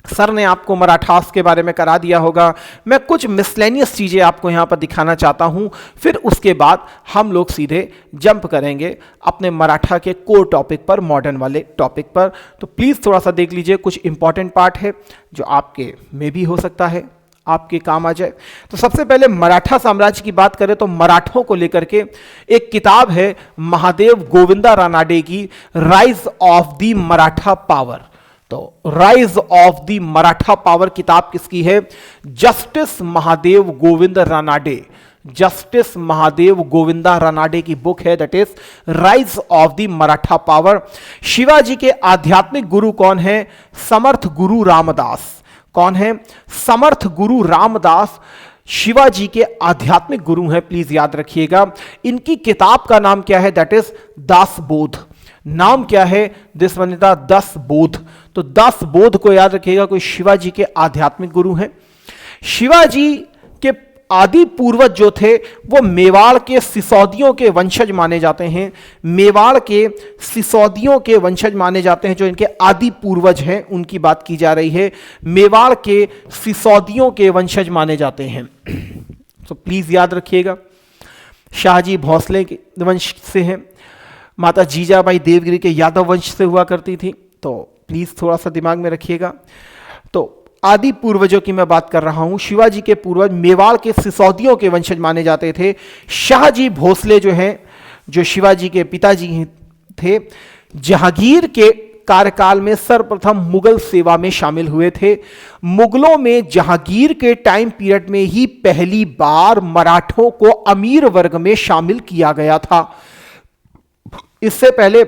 सर ने आपको मराठास के बारे में करा दिया होगा, मैं कुछ मिसलेनियस चीज़ें आपको यहाँ पर दिखाना चाहता हूँ। फिर उसके बाद हम लोग सीधे जंप करेंगे अपने मराठा के कोर टॉपिक पर, मॉडर्न वाले टॉपिक पर। तो प्लीज़ थोड़ा सा देख लीजिए, कुछ इंपॉर्टेंट पार्ट है जो आपके में भी हो सकता है आपके काम आ जाए। तो सबसे पहले मराठा साम्राज्य की बात करें तो मराठों को लेकर के एक किताब है महादेव गोविंदा रानाडे की, rise of the Maratha power. तो rise of the Maratha power किताब किसकी है? जस्टिस महादेव गोविंद रानाडे। जस्टिस महादेव गोविंदा रानाडे की बुक है, that is rise of the Maratha power. Shivaji के आध्यात्मिक गुरु कौन है? समर्थ गुरु रामदास। कौन है? समर्थ गुरु रामदास शिवाजी के आध्यात्मिक गुरु हैं, प्लीज याद रखिएगा। इनकी किताब का नाम क्या है? That is Dasbodh. नाम क्या है? दिस वन इज द 10 बोध। तो 10 बोध को याद रखिएगा, कोई शिवाजी के आध्यात्मिक गुरु हैं। शिवाजी के आदि पूर्वज जो थे वो मेवाड़ के सिसोदियों के वंशज माने जाते हैं। मेवाड़ के सिसोदियों के वंशज माने जाते हैं, जो इनके आदि पूर्वज हैं उनकी बात की जा रही है। मेवाड़ के सिसोदियों के वंशज माने जाते हैं। तो प्लीज याद रखिएगा, शाहजी भोसले के वंश से हैं। माता जीजाबाई देवगिरी के यादव वंश से हुआ करती थी, तो प्लीज थोड़ा सा दिमाग में रखिएगा। तो आदि पूर्वजों की मैं बात कर रहा हूं। शिवाजी के पूर्वज मेवाड़ के सिसोदियों के वंशज माने जाते थे। शाहजी भोसले जो हैं, जो शिवाजी के पिताजी थे, जहांगीर के कार्यकाल में सर्वप्रथम मुगल सेवा में शामिल हुए थे। मुगलों में जहांगीर के टाइम पीरियड में ही पहली बार मराठों को अमीर वर्ग में शामिल किया गया था। इससे पहले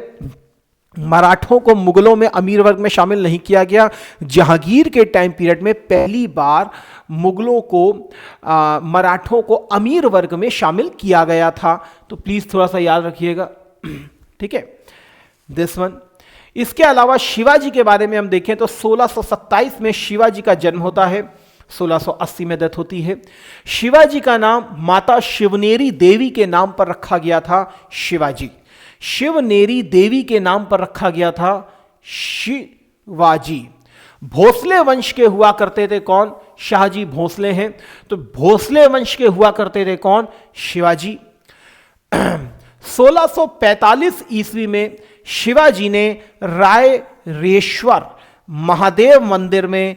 मराठों को मुगलों में अमीर वर्ग में शामिल नहीं किया गया। जहांगीर के टाइम पीरियड में पहली बार मुगलों को मराठों को अमीर वर्ग में शामिल किया गया था। तो प्लीज थोड़ा सा याद रखिएगा, ठीक है, दिस वन। इसके अलावा शिवाजी के बारे में हम देखें तो 1627 में शिवाजी का जन्म होता है, 1680 में डेथ होती है। शिवाजी का नाम माता शिवनेरी देवी के नाम पर रखा गया था। शिवाजी शिवनेरी देवी के नाम पर रखा गया था शिवाजी। भोसले वंश के हुआ करते थे कौन? शाहजी भोसले हैं, तो भोसले वंश के हुआ करते थे कौन? शिवाजी। 1645 ईस्वी में शिवाजी ने रायरेश्वर महादेव मंदिर में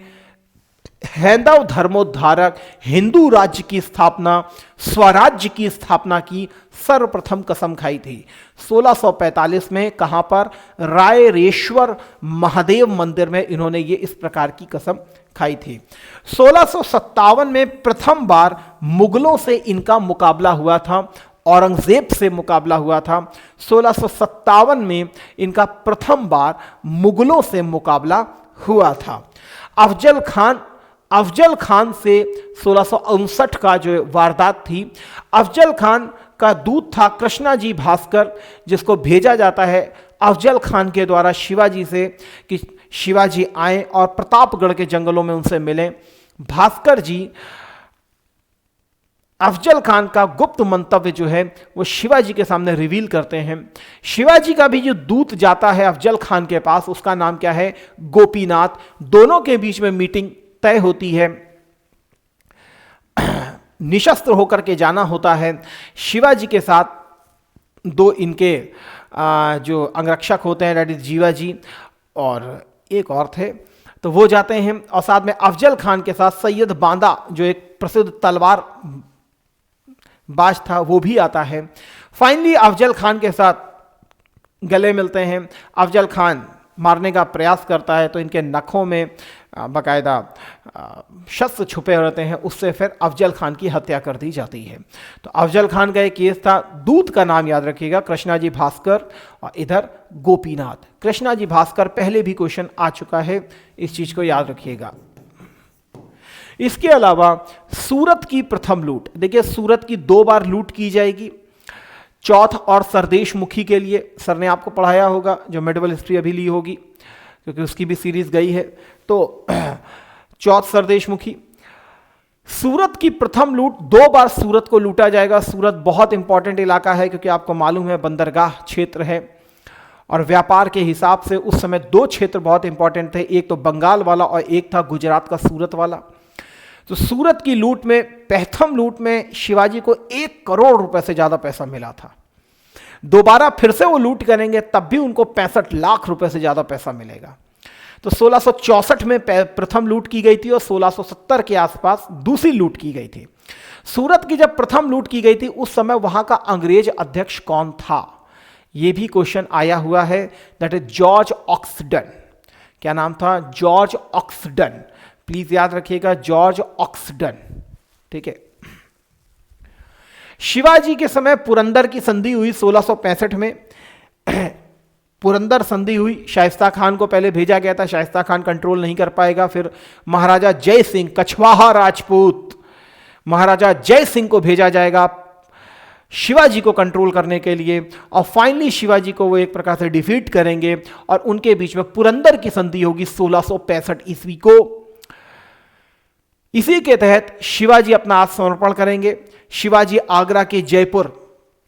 हैंदव धर्मोद्धारक, हिंदू राज्य की स्थापना, स्वराज्य की स्थापना की सर्वप्रथम कसम खाई थी। 1645 में कहां पर? रायरेश्वर महादेव मंदिर में इन्होंने ये इस प्रकार की कसम खाई थी। 1657 में प्रथम बार मुगलों से इनका मुकाबला हुआ था, औरंगजेब से मुकाबला हुआ था। 1657 में इनका प्रथम बार मुगलों से मुकाबला हुआ था। अफजल खान से 1659 का जो वारदात थी, अफजल खान का दूत था कृष्णाजी भास्कर, जिसको भेजा जाता है अफजल खान के द्वारा शिवाजी से कि शिवाजी आए और प्रतापगढ़ के जंगलों में उनसे मिलें। भास्कर जी अफजल खान का गुप्त मंतव्य जो है वो शिवाजी के सामने रिवील करते हैं। शिवाजी का भी जो दूत जाता है अफजल खान के पास, उसका नाम क्या है? गोपीनाथ। दोनों के बीच में मीटिंग तय होती है, निशस्त्र होकर के जाना होता है। शिवाजी के साथ दो इनके जो अंगरक्षक होते हैं, दैट इज जीवाजी और एक और थे, तो वो जाते हैं, और साथ में अफजल खान के साथ सैयद बांदा जो एक प्रसिद्ध तलवार बाज था वो भी आता है। फाइनली अफजल खान के साथ गले मिलते हैं। अफजल खान मारने का प्रयास करता है तो इनके नखों में बाकायदा शस्त्र छुपे रहते हैं, उससे फिर अफजल खान की हत्या कर दी जाती है। तो अफजल खान का एक केस था। दूत का नाम याद रखिएगा, कृष्णाजी भास्कर, और इधर गोपीनाथ। कृष्णाजी भास्कर पहले भी क्वेश्चन आ चुका है, इस चीज को याद रखिएगा। इसके अलावा सूरत की प्रथम लूट, देखिए सूरत की 2 बार लूट की जाएगी, चौथ और सरदेश मुखी के लिए। सर ने आपको पढ़ाया होगा जो मेडिवल हिस्ट्री अभी ली होगी, क्योंकि उसकी भी सीरीज गई है। तो चौथ सरदेश मुखी, सूरत की प्रथम लूट, 2 बार सूरत को लूटा जाएगा। सूरत बहुत इंपॉर्टेंट इलाका है, क्योंकि आपको मालूम है बंदरगाह क्षेत्र है, और व्यापार के हिसाब से उस समय 2 क्षेत्र बहुत इंपॉर्टेंट थे, एक तो बंगाल वाला और एक था गुजरात का सूरत वाला। तो सूरत की लूट में, प्रथम लूट में शिवाजी को 1 करोड़ रुपए से ज्यादा पैसा मिला था। दोबारा फिर से वो लूट करेंगे तब भी उनको 65 लाख रुपए से ज्यादा पैसा मिलेगा। तो 1664 में प्रथम लूट की गई थी और 1670 के आसपास दूसरी लूट की गई थी। सूरत की जब प्रथम लूट की गई थी उस समय वहां का अंग्रेज अध्यक्ष कौन था? यह भी क्वेश्चन आया हुआ है, दैट इज जॉर्ज ऑक्सडन। क्या नाम था? जॉर्ज ऑक्सडन। प्लीज याद रखिएगा, जॉर्ज ऑक्सडन, ठीक है। शिवाजी के समय पुरंदर की संधि हुई 1665 में। पुरंदर संधि हुई, शाइस्ता खान को पहले भेजा गया था, शाइस्ता खान कंट्रोल नहीं कर पाएगा, फिर महाराजा जय सिंह, कछवाहा राजपूत महाराजा जय सिंह को भेजा जाएगा शिवाजी को कंट्रोल करने के लिए, और फाइनली शिवाजी को वो एक प्रकार से डिफीट करेंगे और उनके बीच में पुरंदर की संधि होगी 1665 ईस्वी को। इसी के तहत शिवाजी अपना आत्मसमर्पण करेंगे। शिवाजी आगरा के जयपुर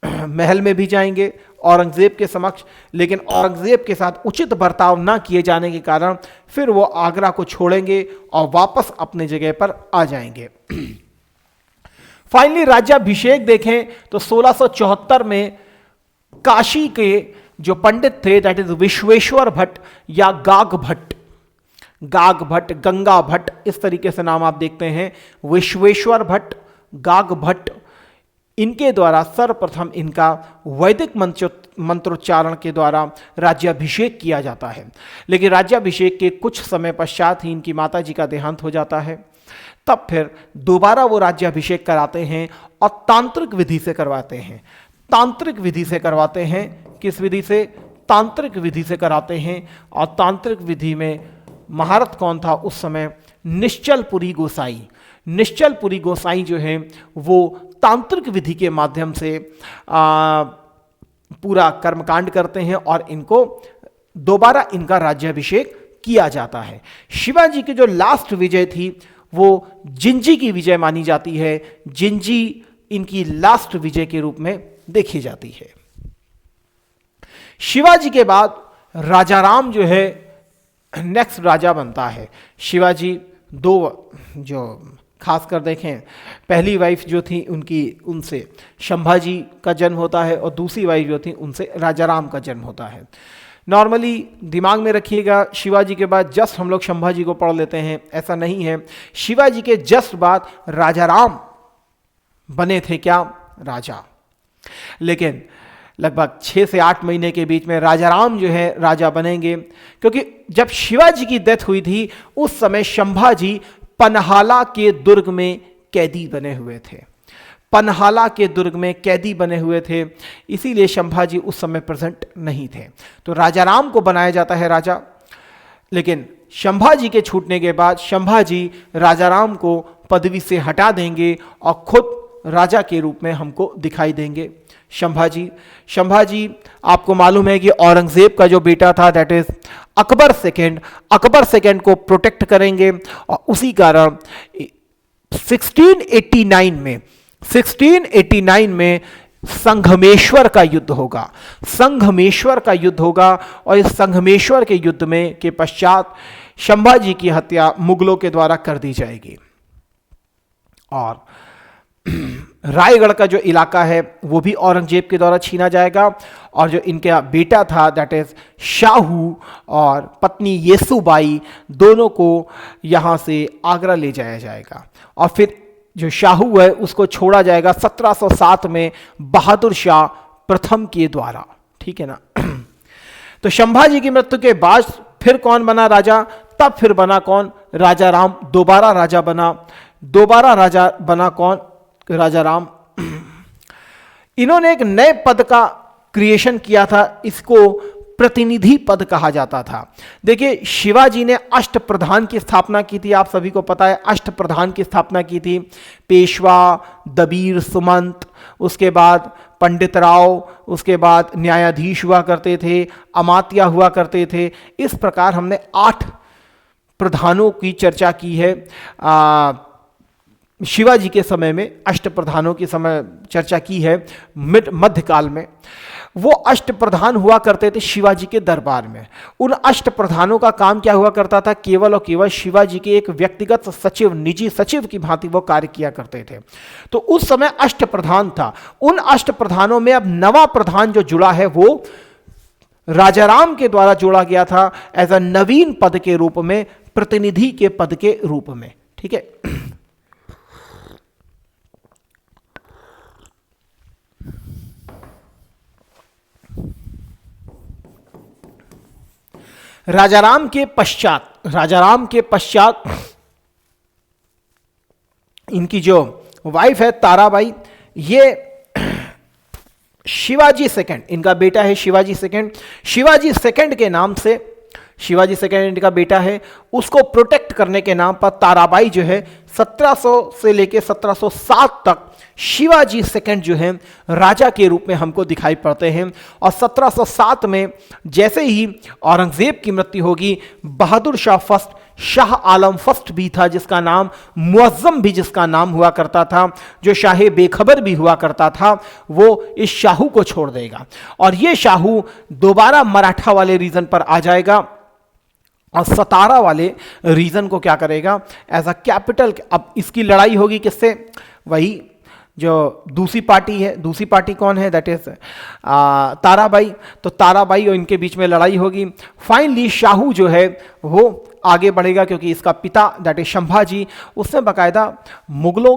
महल में भी जाएंगे औरंगजेब के समक्ष, लेकिन औरंगजेब के साथ उचित बर्ताव न किए जाने के कारण फिर वो आगरा को छोड़ेंगे और वापस अपने जगह पर आ जाएंगे। फाइनली राज्याभिषेक देखें तो 1674 में काशी के जो पंडित थे, दैट इज विश्वेश्वर भट्ट या गाग भट्ट, गंगा भट्ट, इस तरीके से नाम आप देखते हैं, विश्वेश्वर भट्ट, गाग भट्ट, इनके द्वारा सर्वप्रथम इनका वैदिक मंत्रोच्चारण के द्वारा राज्याभिषेक किया जाता है। लेकिन राज्याभिषेक के कुछ समय पश्चात ही इनकी माता जी का देहांत हो जाता है। तब फिर दोबारा वो राज्याभिषेक कराते हैं और तांत्रिक विधि से करवाते हैं। तांत्रिक विधि से करवाते हैं, किस विधि से? तांत्रिक विधि से कराते हैं। और तांत्रिक विधि में महारथ कौन था उस समय? निश्चलपुरी गोसाई। निश्चलपुरी गोसाई जो है वो तांत्रिक विधि के माध्यम से पूरा कर्मकांड करते हैं और इनको दोबारा इनका राज्याभिषेक किया जाता है। शिवाजी की जो लास्ट विजय थी वो जिंजी की विजय मानी जाती है। जिंजी इनकी लास्ट विजय के रूप में देखी जाती है। शिवाजी के बाद राजाराम जो है नेक्स्ट राजा बनता है। शिवाजी दो जो खासकर देखें, पहली वाइफ जो थी उनसे संभाजी का जन्म होता है और दूसरी वाइफ जो थी उनसे राजाराम का जन्म होता है। नॉर्मली दिमाग में रखिएगा, शिवाजी के बाद जस्ट हम लोग संभाजी को पढ़ लेते हैं, ऐसा नहीं है। शिवाजी के जस्ट बाद राजाराम बने थे क्या? राजा। लेकिन लगभग 6 से 8 महीने के बीच में राजाराम जो है राजा बनेंगे, क्योंकि जब शिवाजी की डेथ हुई थी उस समय संभाजी पन्हाला के दुर्ग में कैदी बने हुए थे। पन्हाला के दुर्ग में कैदी बने हुए थे, इसीलिए संभाजी उस समय प्रेजेंट नहीं थे। तो राजाराम को बनाया जाता है राजा। लेकिन संभाजी के छूटने के बाद संभाजी राजाराम को पदवी से हटा देंगे और खुद राजा के रूप में हमको दिखाई देंगे। संभाजी आपको मालूम है कि औरंगजेब का जो बेटा था दैट इज अकबर सेकेंड को प्रोटेक्ट करेंगे और उसी कारण 1689 में संघमेश्वर का युद्ध होगा। और इस संघमेश्वर के युद्ध में के पश्चात संभाजी की हत्या मुगलों के द्वारा कर दी जाएगी और रायगढ़ का जो इलाका है वो भी औरंगजेब के द्वारा छीना जाएगा। और जो इनका बेटा था दैट इज शाहू और पत्नी येसुबाई, दोनों को यहाँ से आगरा ले जाया जाएगा। और फिर जो शाहू है उसको छोड़ा जाएगा 1707 में बहादुर शाह प्रथम के द्वारा। ठीक है ना। तो संभाजी की मृत्यु के बाद फिर कौन बना राजा? तब फिर बना कौन? राजाराम दोबारा राजा बना कौन? राजाराम। इन्होंने एक नए पद का क्रिएशन किया था, इसको प्रतिनिधि पद कहा जाता था। देखिए शिवाजी ने अष्टप्रधान की स्थापना की थी, आप सभी को पता है अष्टप्रधान की स्थापना की थी। पेशवा, दबीर, सुमंत, उसके बाद पंडित राव, उसके बाद न्यायाधीश हुआ करते थे, अमात्या हुआ करते थे। इस प्रकार हमने 8 प्रधानों की चर्चा की है। शिवाजी के समय में अष्टप्रधानों की चर्चा की है। मध्यकाल में वो अष्टप्रधान हुआ करते थे शिवाजी के दरबार में। उन अष्टप्रधानों का काम क्या हुआ करता था? केवल और केवल शिवाजी के एक व्यक्तिगत सचिव, निजी सचिव की भांति वो कार्य किया करते थे। तो उस समय अष्टप्रधान था। उन अष्टप्रधानों में अब नवा प्रधान जो जुड़ा है वो राजाराम के द्वारा जोड़ा गया था एज अ नवीन पद के रूप में, प्रतिनिधि के पद के रूप में। ठीक है। राजाराम के पश्चात इनकी जो वाइफ है ताराबाई, ये शिवाजी सेकंड, इनका बेटा है शिवाजी सेकंड के नाम से, शिवाजी सेकंड इनका बेटा है, उसको प्रोटेक्ट करने के नाम पर ताराबाई जो है 1700 से लेकर 1707 तक शिवाजी सेकंड जो है राजा के रूप में हमको दिखाई पड़ते हैं। और 1707 में जैसे ही औरंगजेब की मृत्यु होगी, बहादुर शाह फर्स्ट, शाह आलम फर्स्ट भी था जिसका नाम, मुअज्जम भी जिसका नाम हुआ करता था, जो शाह बेखबर भी हुआ करता था, वो इस शाहू को छोड़ देगा और ये शाहू दोबारा मराठा वाले रीजन पर आ जाएगा और सतारा वाले रीजन को क्या करेगा, एज अ कैपिटल। अब इसकी लड़ाई होगी किससे, वही जो दूसरी पार्टी है, दूसरी पार्टी कौन है, दैट इज ताराबाई। तो ताराबाई और इनके बीच में लड़ाई होगी। फाइनली शाहू जो है वो आगे बढ़ेगा क्योंकि इसका पिता दैट इज संभाजी, उसने बाकायदा मुगलों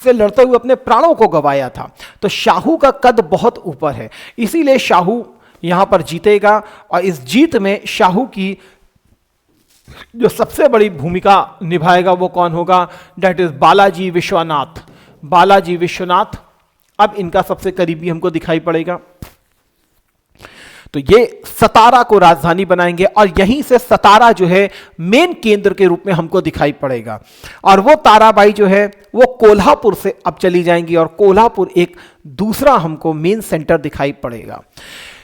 से लड़ते हुए अपने प्राणों को गंवाया था। तो शाहू का कद बहुत ऊपर है, इसीलिए शाहू यहां पर जीतेगा। और इस जीत में शाहू की जो सबसे बड़ी भूमिका निभाएगा वो कौन होगा, दैट इज बालाजी विश्वनाथ। बालाजी विश्वनाथ अब इनका सबसे करीबी हमको दिखाई पड़ेगा। तो ये सतारा को राजधानी बनाएंगे और यहीं से सतारा जो है मेन केंद्र के रूप में हमको दिखाई पड़ेगा। और वो ताराबाई जो है वो कोल्हापुर से अब चली जाएंगी और कोल्हापुर एक दूसरा हमको मेन सेंटर दिखाई पड़ेगा।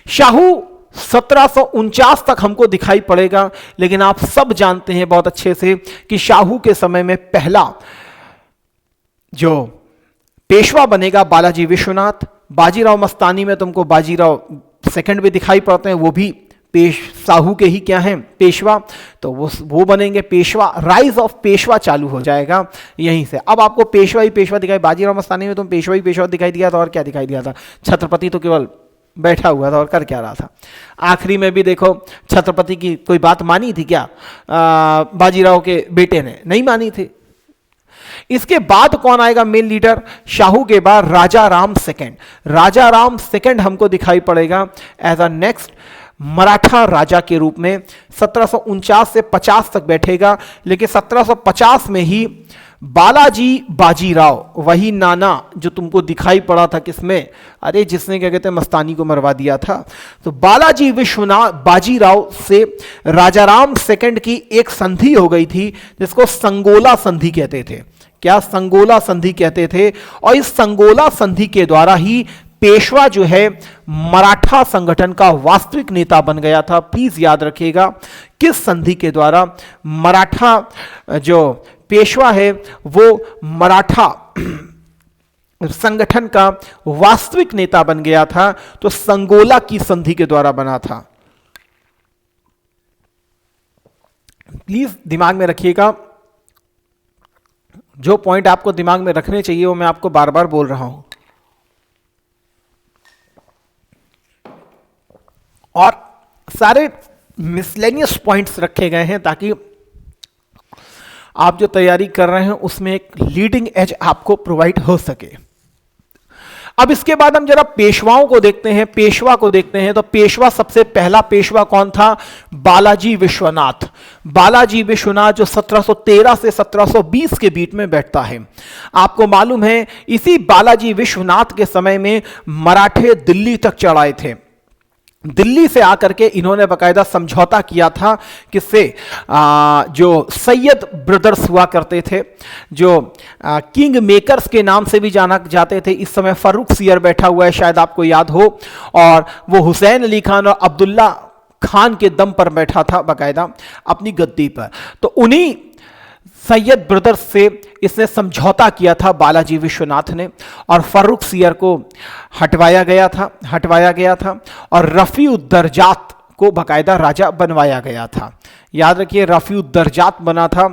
शाहू 1749 तक हमको दिखाई पड़ेगा, लेकिन आप सब जानते हैं बहुत अच्छे से कि शाहू के समय में पहला जो पेशवा बनेगा बालाजी विश्वनाथ। बाजीराव मस्तानी में तुमको बाजीराव सेकंड भी दिखाई पड़ते हैं, वो भी शाहू के ही क्या हैं, पेशवा। तो वो बनेंगे पेशवा। राइज ऑफ पेशवा चालू हो जाएगा यहीं से। अब आपको पेशवा ही पेशवा दिखाई, बाजीराव मस्तानी में तुम पेशवा ही पेशवा दिखाई दिया था और क्या दिखाई दिया था, छत्रपति तो केवल बैठा हुआ था और कर क्या रहा था। आखिरी में भी देखो छत्रपति की कोई बात मानी थी क्या, बाजीराव के बेटे ने नहीं मानी थी। इसके बाद कौन आएगा मेन लीडर, शाहू के बाद राजा राम सेकंड। राजा राम सेकंड हमको दिखाई पड़ेगा एज अ नेक्स्ट मराठा राजा के रूप में। 1749 से 50 तक बैठेगा, लेकिन 1750 में ही बालाजी बाजीराव, वही नाना जो तुमको दिखाई पड़ा था किसमें, अरे जिसने क्या कहते हैं मस्तानी को मरवा दिया था। तो बालाजी विश्वनाथ बाजीराव से राजाराम सेकंड की एक संधि हो गई थी जिसको संगोला संधि कहते थे। क्या संगोला संधि कहते थे। और इस संगोला संधि के द्वारा ही पेशवा जो है मराठा संगठन का वास्तविक नेता बन गया था। प्लीज याद रखिएगा किस संधि के द्वारा मराठा जो पेशवा है वो मराठा संगठन का वास्तविक नेता बन गया था। तो संगोला की संधि के द्वारा बना था। प्लीज दिमाग में रखिएगा, जो पॉइंट आपको दिमाग में रखने चाहिए वो मैं आपको बार बार बोल रहा हूं। और सारे मिसलेनियस पॉइंट्स रखे गए हैं ताकि आप जो तैयारी कर रहे हैं उसमें एक लीडिंग एज आपको प्रोवाइड हो सके। अब इसके बाद हम जरा पेशवाओं को देखते हैं, पेशवा को देखते हैं। तो पेशवा, सबसे पहला पेशवा कौन था, बालाजी विश्वनाथ। बालाजी विश्वनाथ जो 1713 से 1720 के बीच में बैठता है। आपको मालूम है इसी बालाजी विश्वनाथ के समय में मराठे दिल्ली तक चढ़ाए थे। दिल्ली से आकर के इन्होंने बाकायदा समझौता किया था किससे, जो सैयद ब्रदर्स हुआ करते थे, जो किंग मेकर्स के नाम से भी जाना जाते थे। इस समय फारूक सियर बैठा हुआ है, शायद आपको याद हो, और वो हुसैन अली खान और अब्दुल्ला खान के दम पर बैठा था बाकायदा अपनी गद्दी पर। तो उन्हीं सैयद ब्रदर्स से इसने समझौता किया था बालाजी विश्वनाथ ने, और फारूक सियर को हटवाया गया था और रफ़ी-उद-दर्जात को बाकायदा राजा बनवाया गया था। याद रखिए रफ़ी-उद-दर्जात बना था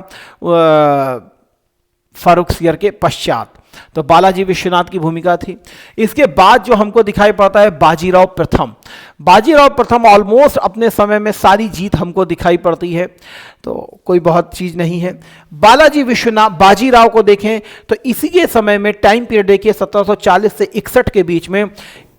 फारूक सियर के पश्चात। तो बालाजी विश्वनाथ की भूमिका थी। इसके बाद जो हमको दिखाई पड़ता है बाजीराव प्रथम। बाजीराव प्रथम ऑलमोस्ट अपने समय में सारी जीत हमको दिखाई पड़ती है, तो कोई बहुत चीज नहीं है। बालाजी विश्वनाथ बाजीराव को देखें तो इसी के समय में टाइम पीरियड देखिए 1740 से 61 के बीच में।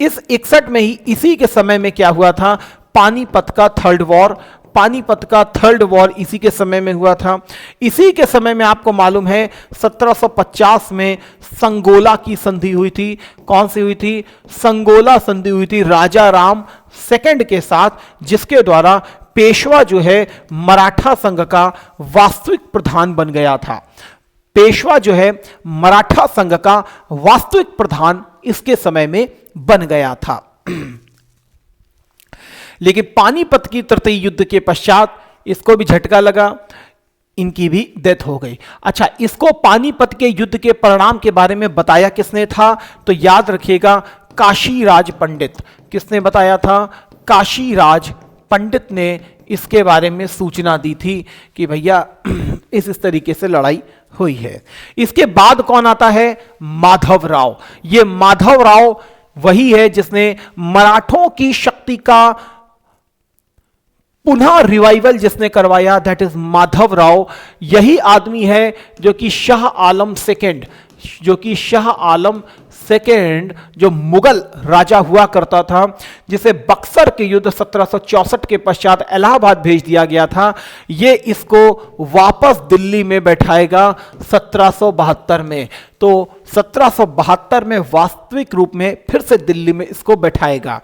इस 61 में ही इसी के समय में क्या हुआ था, पानीपत का थर्ड वॉर। पानीपत का थर्ड वॉर इसी के समय में हुआ था। इसी के समय में आपको मालूम है 1750 में संगोला की संधि हुई थी। कौन सी हुई थी, संगोला संधि हुई थी राजा राम सेकंड के साथ, जिसके द्वारा पेशवा जो है मराठा संघ का वास्तविक प्रधान बन गया था। पेशवा जो है मराठा संघ का वास्तविक प्रधान इसके समय में बन गया था। लेकिन पानीपत की तृतीय युद्ध के पश्चात इसको भी झटका लगा, इनकी भी डेथ हो गई। अच्छा, इसको पानीपत के युद्ध के परिणाम के बारे में बताया किसने था? तो याद रखिएगा, काशीराज पंडित। किसने बताया था? काशीराज पंडित ने इसके बारे में सूचना दी थी कि भैया इस तरीके से लड़ाई हुई है। इसके बाद कौन आता है? माधवराव। ये माधवराव वही है जिसने मराठों की शक्ति का पुनः रिवाइवल जिसने करवाया, दैट इज माधवराव। यही आदमी है जो कि शाह आलम सेकेंड, जो मुगल राजा हुआ करता था, जिसे बक्सर के युद्ध 1764 के पश्चात इलाहाबाद भेज दिया गया था, ये इसको वापस दिल्ली में बैठाएगा 1772 में। तो 1772 में वास्तविक रूप में फिर से दिल्ली में इसको बैठाएगा,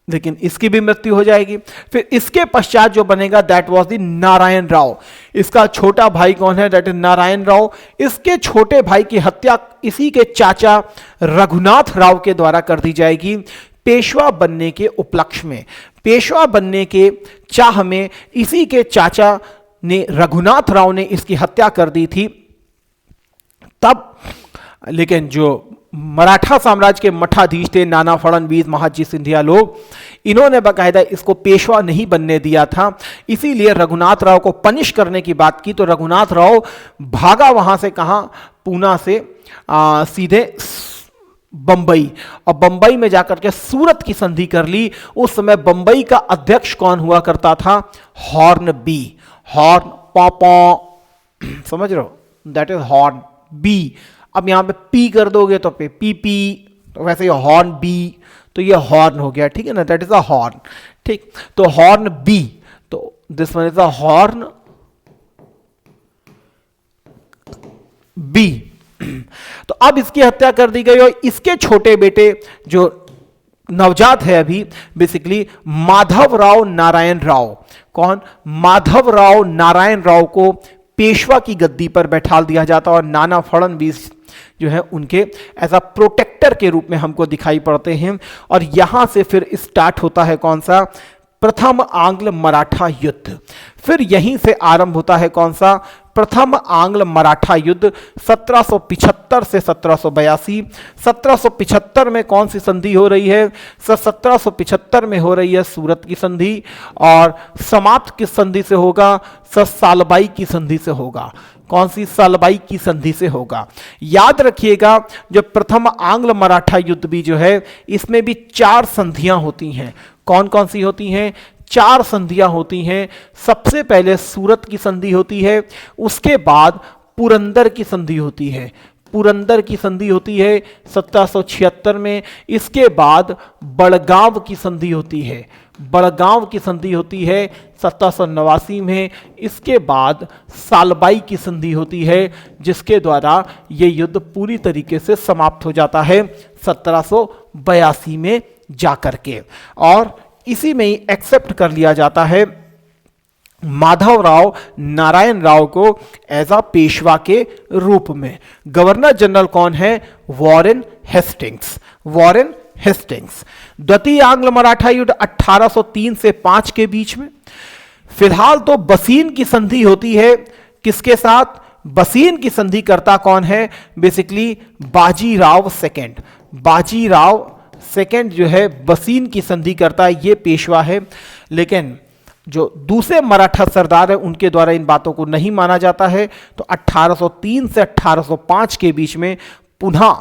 लेकिन इसकी भी मृत्यु हो जाएगी। फिर इसके पश्चात जो बनेगा that was the Narayan Rao. इसका छोटा भाई कौन है? That is Narayan Rao. इसके छोटे भाई की हत्या इसी के चाचा रघुनाथ राव के द्वारा कर दी जाएगी, पेशवा बनने के उपलक्ष्य में। पेशवा बनने के चाह में इसी के चाचा ने, रघुनाथ राव ने इसकी हत्या कर दी थी तब। लेकिन जो मराठा साम्राज्य के मठाधीश थे, नाना फड़नवीस, महाजी सिंधिया लोग, इन्होंने बाकायदा इसको पेशवा नहीं बनने दिया था। इसीलिए रघुनाथ राव को पनिश करने की बात की तो रघुनाथ राव भागा वहां से, कहां? पूना से सीधे बंबई, और बंबई में जाकर के सूरत की संधि कर ली। उस समय बंबई का अध्यक्ष कौन हुआ करता था? Horn B. हॉर्न पॉ समझ रहे हो? That is horn B. अब यहां पे पी कर दोगे तो पे पी पी, तो वैसे ये हॉर्न बी, तो ये हॉर्न हो गया, ठीक है ना? दैट इज अ हॉर्न, ठीक। तो हॉर्न बी, तो this one is a horn B. तो अब इसकी हत्या कर दी गई और इसके छोटे बेटे जो नवजात है अभी, बेसिकली माधवराव नारायण राव। कौन? माधवराव नारायण राव को पेशवा की गद्दी पर बैठा दिया जाता और नाना फड़नवीस जो है उनके एज अ प्रोटेक्टर के रूप में हमको दिखाई पड़ते हैं। और यहां से फिर स्टार्ट होता है कौन सा? प्रथम आंग्ल मराठा युद्ध। फिर यहीं से आरंभ होता है कौन सा? प्रथम आंग्ल मराठा युद्ध 1775 से 1782। 1775 में कौन सी संधि हो रही है? 1775 में हो रही है सूरत की संधि, और समाप्त किस संधि से होगा? सालबाई की संधि से होगा। कौन सी? सालबाई की संधि से होगा। याद रखिएगा, जो प्रथम आंग्ल मराठा युद्ध भी जो है, इसमें भी 4 संधियां होती हैं। कौन कौन सी होती हैं? 4 संधियां होती हैं। सबसे पहले सूरत की संधि होती है, उसके बाद पुरंदर की संधि होती है। पुरंदर की संधि होती है 1776 में। इसके बाद बड़गांव की संधि होती है। बड़गांव की संधि होती है 1789 में। इसके बाद सालबाई की संधि होती है, जिसके द्वारा ये युद्ध पूरी तरीके से समाप्त हो जाता है 1782 में जाकर के। और इसी में ही एक्सेप्ट कर लिया जाता है माधवराव नारायण राव को एज अ पेशवा के रूप में। गवर्नर जनरल कौन है? Warren Hastings. Warren Hastings. द्वितीय आंग्ल मराठा युद्ध 1803 से 5 के बीच में। फिलहाल तो बसीन की संधि होती है, किसके साथ? बसीन की संधि करता कौन है? Basically Bajirao second. Bajirao second जो है बसीन की संधि करता है, ये पेशवा है। लेकिन जो दूसरे मराठा सरदार है उनके द्वारा इन बातों को नहीं माना जाता है। तो 1803 से 1805 के बीच में पुनः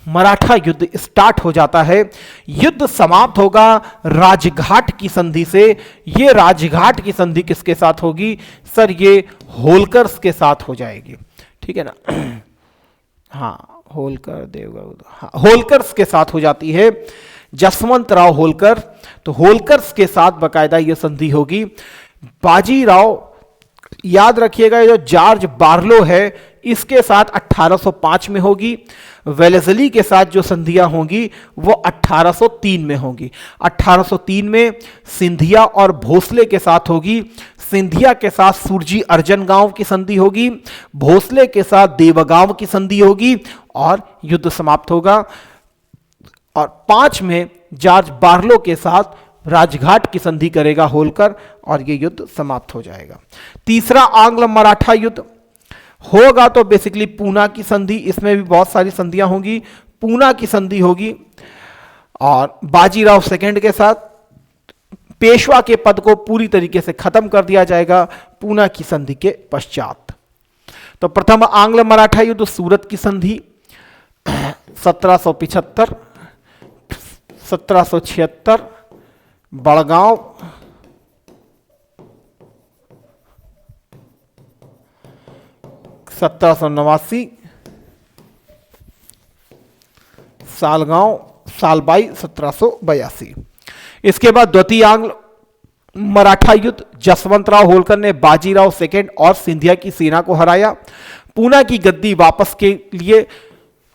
मराठा युद्ध स्टार्ट हो जाता है। युद्ध समाप्त होगा राजघाट की संधि से। ये राजघाट की संधि किसके साथ होगी? सर ये होलकर्स के साथ हो जाएगी, ठीक है ना? हाँ, होलकर देवगढ़, हाँ, होलकर्स के साथ हो जाती है। जसवंत राव होलकर, तो होलकर्स के साथ बकायदा यह संधि होगी। बाजीराव, याद रखिएगा, जो जॉर्ज बार्लो है इसके साथ 1805 में होगी। वेलेस्ली के साथ जो संधियां होंगी वो 1803 में होंगी। 1803 में सिंधिया और भोसले के साथ होगी। सिंधिया के साथ सुरजी अर्जन गांव की संधि होगी, भोसले के साथ देवगांव की संधि होगी और युद्ध समाप्त होगा। और 5 में जॉर्ज बार्लो के साथ राजघाट की संधि करेगा होलकर और यह युद्ध समाप्त हो जाएगा। तीसरा आंग्ल मराठा युद्ध होगा तो बेसिकली पूना की संधि, इसमें भी बहुत सारी संधियां होंगी। पूना की संधि होगी और बाजीराव सेकंड के साथ पेशवा के पद को पूरी तरीके से खत्म कर दिया जाएगा पूना की संधि के पश्चात। तो प्रथम आंग्ल मराठा युद्ध सूरत की संधि 1775, 1776, बड़गांव, 1789, सालगांव, सालबाई 1782। इसके बाद द्वितीय आंग्ल मराठा युद्ध, जसवंतराव होलकर ने बाजीराव सेकंड और सिंधिया की सेना को हराया। पूना की गद्दी वापस के लिए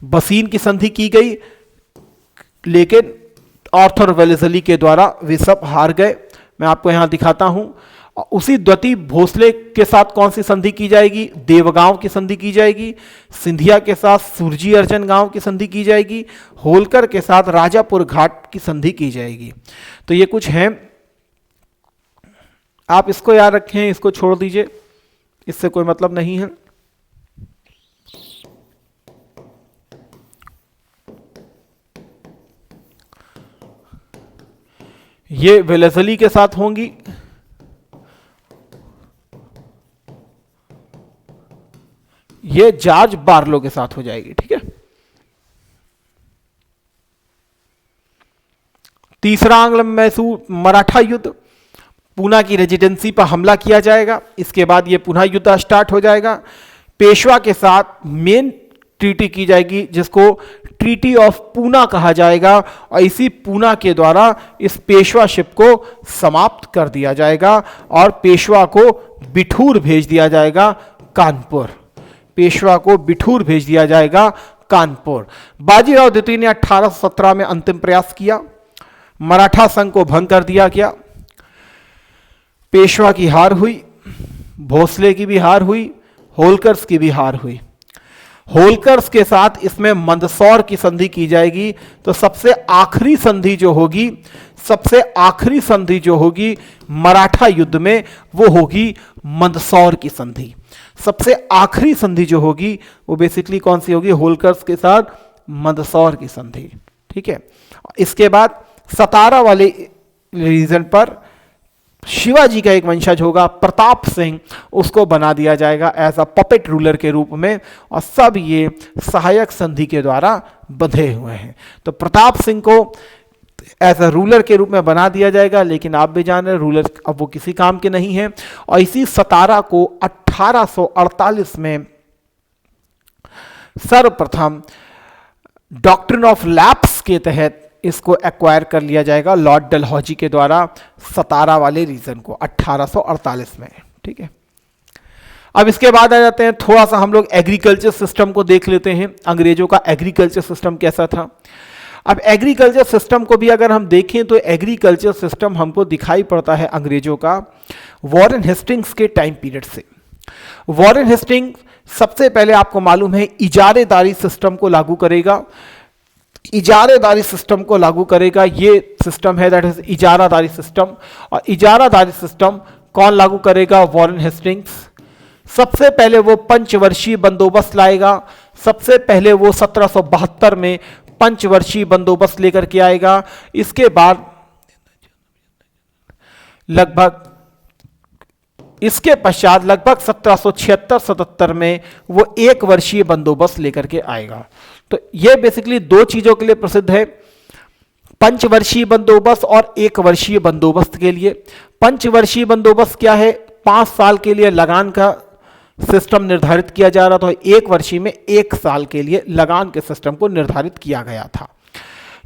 बसीन की संधि की गई, लेकिन आर्थर वेलेस्ली के द्वारा वे सब हार गए। मैं आपको यहां दिखाता हूं। उसी द्वितीय भोसले के साथ कौन सी संधि की जाएगी? देवगांव की संधि की जाएगी। सिंधिया के साथ सुरजी अर्जन गांव की संधि की जाएगी। होलकर के साथ राजापुर घाट की संधि की जाएगी। तो ये कुछ हैं, आप इसको याद रखें, इसको छोड़ दीजिए, इससे कोई मतलब नहीं है। ये वेलेस्ली के साथ होंगी, ये जॉर्ज बार्लो के साथ हो जाएगी। ठीक है। तीसरा आंग्ल मैसूर मराठा युद्ध, पूना की रेजिडेंसी पर हमला किया जाएगा। इसके बाद ये पुनः युद्ध स्टार्ट हो जाएगा। पेशवा के साथ मेन ट्रीटी की जाएगी जिसको ट्रीटी ऑफ पूना कहा जाएगा और इसी पूना के द्वारा इस पेशवाशिप को समाप्त कर दिया जाएगा और पेशवा को बिठूर भेज दिया जाएगा कानपुर। पेशवा को बिठूर भेज दिया जाएगा कानपुर। बाजीराव द्वितीय ने 1817 में अंतिम प्रयास किया, मराठा संघ को भंग कर दिया गया। पेशवा की हार हुई, भोसले की भी हार हुई, होलकर्स की भी हार हुई। होलकर्स के साथ इसमें मंदसौर की संधि की जाएगी। तो सबसे आखिरी संधि जो होगी, सबसे आखिरी संधि जो होगी मराठा युद्ध में वो होगी मंदसौर की संधि। सबसे आखिरी संधि जो होगी वो बेसिकली कौन सी होगी? होलकर्स के साथ मंदसौर की संधि। ठीक है। इसके बाद सतारा वाले रीजन पर शिवाजी का एक वंशज होगा प्रताप सिंह, उसको बना दिया जाएगा एज अ पपेट रूलर के रूप में और सब ये सहायक संधि के द्वारा बंधे हुए हैं। तो प्रताप सिंह को एज अ रूलर के रूप में बना दिया जाएगा, लेकिन आप भी जान रहे रूलर अब वो किसी काम के नहीं है। और इसी सतारा को 1848 में सर्वप्रथम डॉक्ट्रिन ऑफ लैप्स के तहत इसको एक्वायर कर लिया जाएगा लॉर्ड डलहौजी के द्वारा, सतारा वाले रीजन को 1848 में। ठीक है। अब इसके बाद आ जाते हैं, थोड़ा सा हम लोग एग्रीकल्चर सिस्टम को देख लेते हैं। अंग्रेजों का एग्रीकल्चर सिस्टम कैसा था। अब एग्रीकल्चर सिस्टम को भी अगर हम देखें तो एग्रीकल्चर सिस्टम हमको दिखाई पड़ता है अंग्रेजों का वॉरेन हेस्टिंग्स के टाइम पीरियड से। वॉरेन हेस्टिंग्स सबसे पहले आपको मालूम है इजारेदारी सिस्टम को लागू करेगा। इजारेदारी सिस्टम को लागू करेगा, ये सिस्टम है दैट इज इजारादारी सिस्टम। और इजारादारी सिस्टम कौन लागू करेगा? Warren Hastings. सबसे पहले वो पंचवर्षीय बंदोबस्त लाएगा। सबसे पहले वो 1772 में पंचवर्षीय बंदोबस्त लेकर के आएगा। इसके बाद इसके पश्चात लगभग 1776-77 में वो एक वर्षीय बंदोबस्त लेकर के आएगा। तो ये बेसिकली दो चीजों के लिए प्रसिद्ध है, पंचवर्षीय बंदोबस्त और एक वर्षीय बंदोबस्त के लिए। पंचवर्षीय बंदोबस्त क्या है? 5 साल के लिए लगान का सिस्टम निर्धारित किया जा रहा था, एक वर्षीय में 1 साल के लिए लगान के सिस्टम को निर्धारित किया गया था।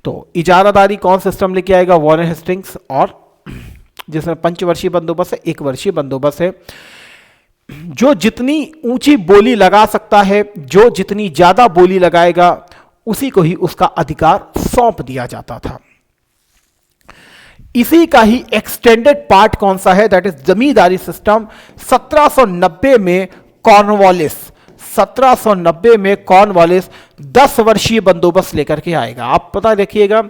तो इजारादारी कौन सिस्टम लेके आएगा? वॉरेन हेस्टिंग्स, और जिसमें पंचवर्षीय बंदोबस्त है, 1 वर्षीय बंदोबस्त है। जो जितनी ऊंची बोली लगा सकता है, जो जितनी ज्यादा बोली लगाएगा, उसी को ही उसका अधिकार सौंप दिया जाता था। इसी का ही एक्सटेंडेड पार्ट कौन सा है? That is zamindari system. 1790 में कॉर्नवालिस 1790 में कॉर्नवालिस 10 वर्षीय बंदोबस्त लेकर के आएगा। आप पता रखिएगा,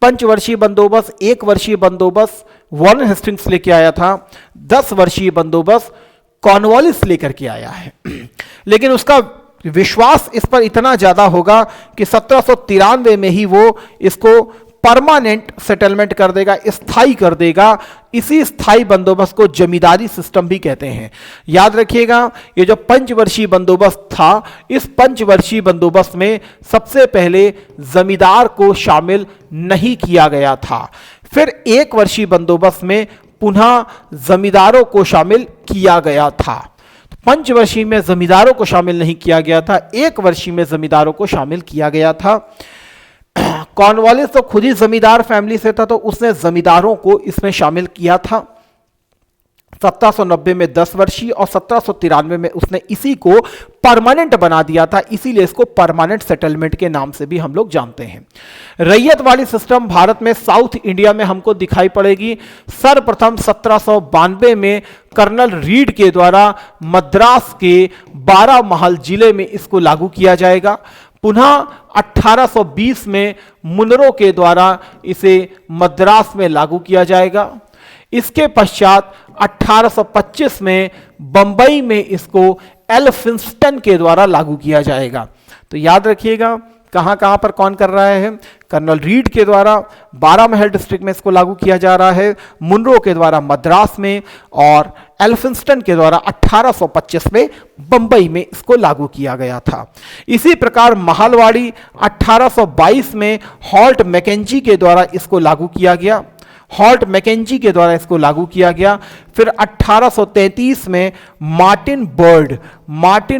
पंचवर्षीय बंदोबस्त, 1 वर्षीय बंदोबस्त वॉरेन हेस्टिंग्स लेके आया था, 10 वर्षीय बंदोबस्त कॉर्नवालिस लेकर के आया है। लेकिन उसका विश्वास इस पर इतना ज्यादा होगा कि 1793 में ही वो इसको परमानेंट सेटलमेंट कर देगा, स्थायी कर देगा। इसी स्थायी बंदोबस्त को जमींदारी सिस्टम भी कहते हैं। याद रखिएगा, ये जो पंचवर्षीय बंदोबस्त था, इस पंचवर्षीय बंदोबस्त में सबसे पहले जमींदार को शामिल नहीं किया गया था। फिर 1 वर्षीय बंदोबस्त में पुनः जमींदारों को शामिल किया गया था। पंचवर्षीय में जमींदारों को शामिल नहीं किया गया था, 1 वर्षीय में जमींदारों को शामिल किया गया था। कॉर्नवालिस तो खुद ही जमींदार फैमिली से था, तो उसने जमींदारों को इसमें शामिल किया था। 1790 में 10 वर्षीय और 1793 में उसने इसी को परमानेंट बना दिया था, इसीलिए इसको परमानेंट सेटलमेंट के नाम से भी हम लोग जानते हैं। रैयत वाली सिस्टम भारत में साउथ इंडिया में हमको दिखाई पड़ेगी। सर्वप्रथम 1792 में कर्नल रीड के द्वारा मद्रास के 12 महल जिले में इसको लागू किया जाएगा। पुनः 1820 में मुनरो के द्वारा इसे मद्रास में लागू किया जाएगा। इसके पश्चात 1825 में बंबई में इसको एल्फिंस्टन के द्वारा लागू किया जाएगा। तो याद रखिएगा, कहां कहां पर कौन कर रहा है? कर्नल रीड के द्वारा 12 महल डिस्ट्रिक्ट में इसको लागू किया जा रहा है, मुनरो के द्वारा मद्रास में, और एल्फिंस्टन के द्वारा 1825 में बंबई में इसको लागू किया गया था। इसी प्रकार महालवाड़ी 1822 में हॉल्ट मैकेंजी के द्वारा इसको लागू किया गया। हॉल्ट मैकेंजी के द्वारा इसको लागू किया गया। फिर 1833 में मार्टिन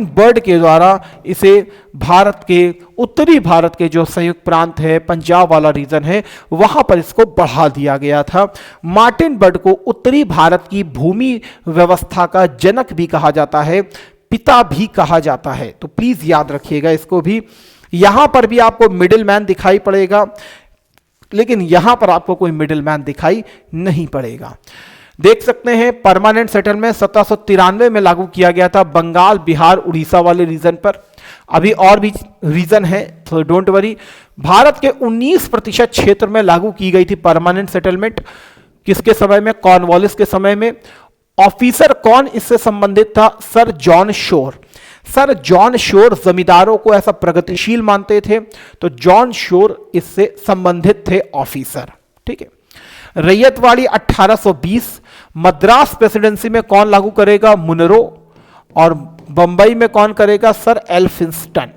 बर्ड के द्वारा इसे भारत के उत्तरी भारत के जो संयुक्त प्रांत है, पंजाब वाला रीजन है, वहां पर इसको बढ़ा दिया गया था। मार्टिन बर्ड को उत्तरी भारत की भूमि व्यवस्था का जनक भी कहा जाता है, पिता भी कहा जाता है। तो प्लीज याद रखिएगा इसको भी। यहां पर भी आपको मिडिल मैन दिखाई पड़ेगा, लेकिन यहां पर आपको कोई मिडिल मैन दिखाई नहीं पड़ेगा। देख सकते हैं, परमानेंट सेटलमेंट 1793 में लागू किया गया था बंगाल, बिहार, उड़ीसा वाले रीजन पर। अभी और भी रीजन है, तो डोंट वरी। भारत के 19% क्षेत्र में लागू की गई थी परमानेंट सेटलमेंट। किसके समय में? कॉर्नवालिस के समय में। ऑफिसर कौन इससे संबंधित था? Sir John Shore. Sir John Shore जमींदारों को ऐसा प्रगतिशील मानते थे, तो जॉन शोर इससे संबंधित थे ऑफिसर। ठीक है। रैयतवाड़ी 1820। मद्रास प्रेसिडेंसी में कौन लागू करेगा? मुनरो। और बंबई में कौन करेगा? सर एल्फिंस्टन।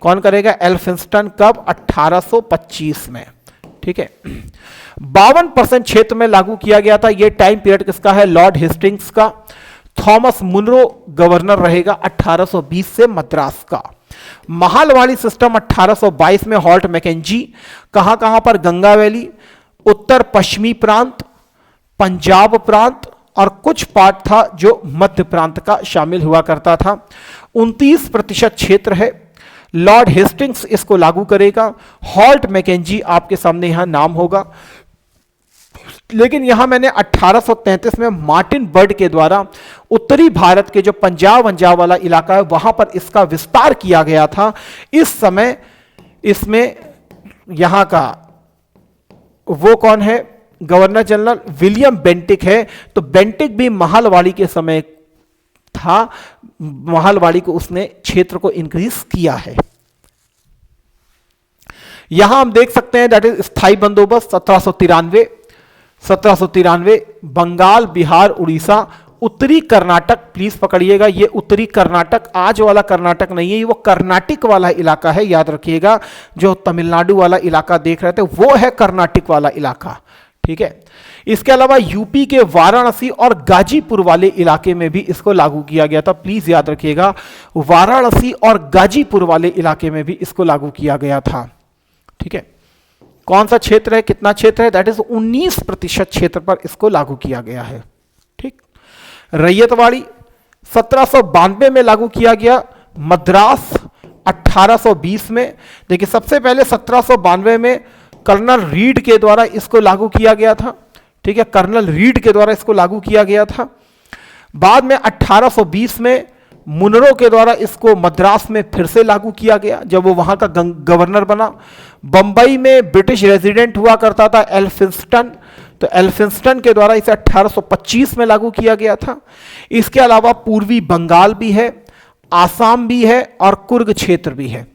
कौन करेगा? एल्फिंस्टन। कब? 1825 में। ठीक है। 52% क्षेत्र में लागू किया गया था। यह टाइम पीरियड किसका है? लॉर्ड हेस्टिंग्स का। थॉमस मुनरो गवर्नर रहेगा 1820 से मद्रास का। महालवाड़ी सिस्टम 1822 में हॉल्ट मैकेंजी। कहां कहां पर? गंगा वैली, उत्तर पश्चिमी प्रांत, पंजाब प्रांत, और कुछ पार्ट था जो मध्य प्रांत का शामिल हुआ करता था। 29% क्षेत्र है। लॉर्ड हेस्टिंग्स इसको लागू करेगा। हॉल्ट मैकेंजी आपके सामने यहां नाम होगा। लेकिन यहां मैंने 1833 में मार्टिन बर्ड के द्वारा उत्तरी भारत के जो पंजाब वाला इलाका है, वहां पर इसका विस्तार किया गया था। इस समय इसमें यहां का वो कौन है? गवर्नर जनरल विलियम बेंटिक है। तो बेंटिक भी महालवाड़ी के समय था, महालवाड़ी को उसने क्षेत्र को इंक्रीज किया है। यहां हम देख सकते हैं दैट इज स्थायी बंदोबस्त 1793 बंगाल, बिहार, उड़ीसा, उत्तरी कर्नाटक। प्लीज पकड़िएगा, ये उत्तरी कर्नाटक आज वाला कर्नाटक नहीं है, ये वो कर्नाटक वाला इलाका है। याद रखिएगा, जो तमिलनाडु वाला इलाका देख रहे थे वो है कर्नाटक वाला इलाका। ठीक है। इसके अलावा यूपी के वाराणसी और गाजीपुर वाले इलाके में भी इसको लागू किया गया था। प्लीज याद रखिएगा, वाराणसी और गाजीपुर वाले इलाके में भी इसको लागू किया गया था। ठीक है। कौन सा क्षेत्र है? कितना क्षेत्र है? दैट इज 19% क्षेत्र पर इसको लागू किया गया है। ठीक। रैयतवाड़ी 1792 में लागू किया गया, मद्रास 1820 में। देखिए सबसे पहले 1792 में कर्नल रीड के द्वारा इसको लागू किया गया था, ठीक है, कर्नल रीड के द्वारा इसको लागू किया गया था। बाद में 1820 में मुनरो के द्वारा इसको मद्रास में फिर से लागू किया गया जब वो वहां का गवर्नर बना। बंबई में ब्रिटिश रेजिडेंट हुआ करता था एल्फिंस्टन, तो एल्फिंस्टन के द्वारा इसे 1825 में लागू किया गया था। इसके अलावा पूर्वी बंगाल भी है, आसाम भी है और कुर्ग क्षेत्र भी है।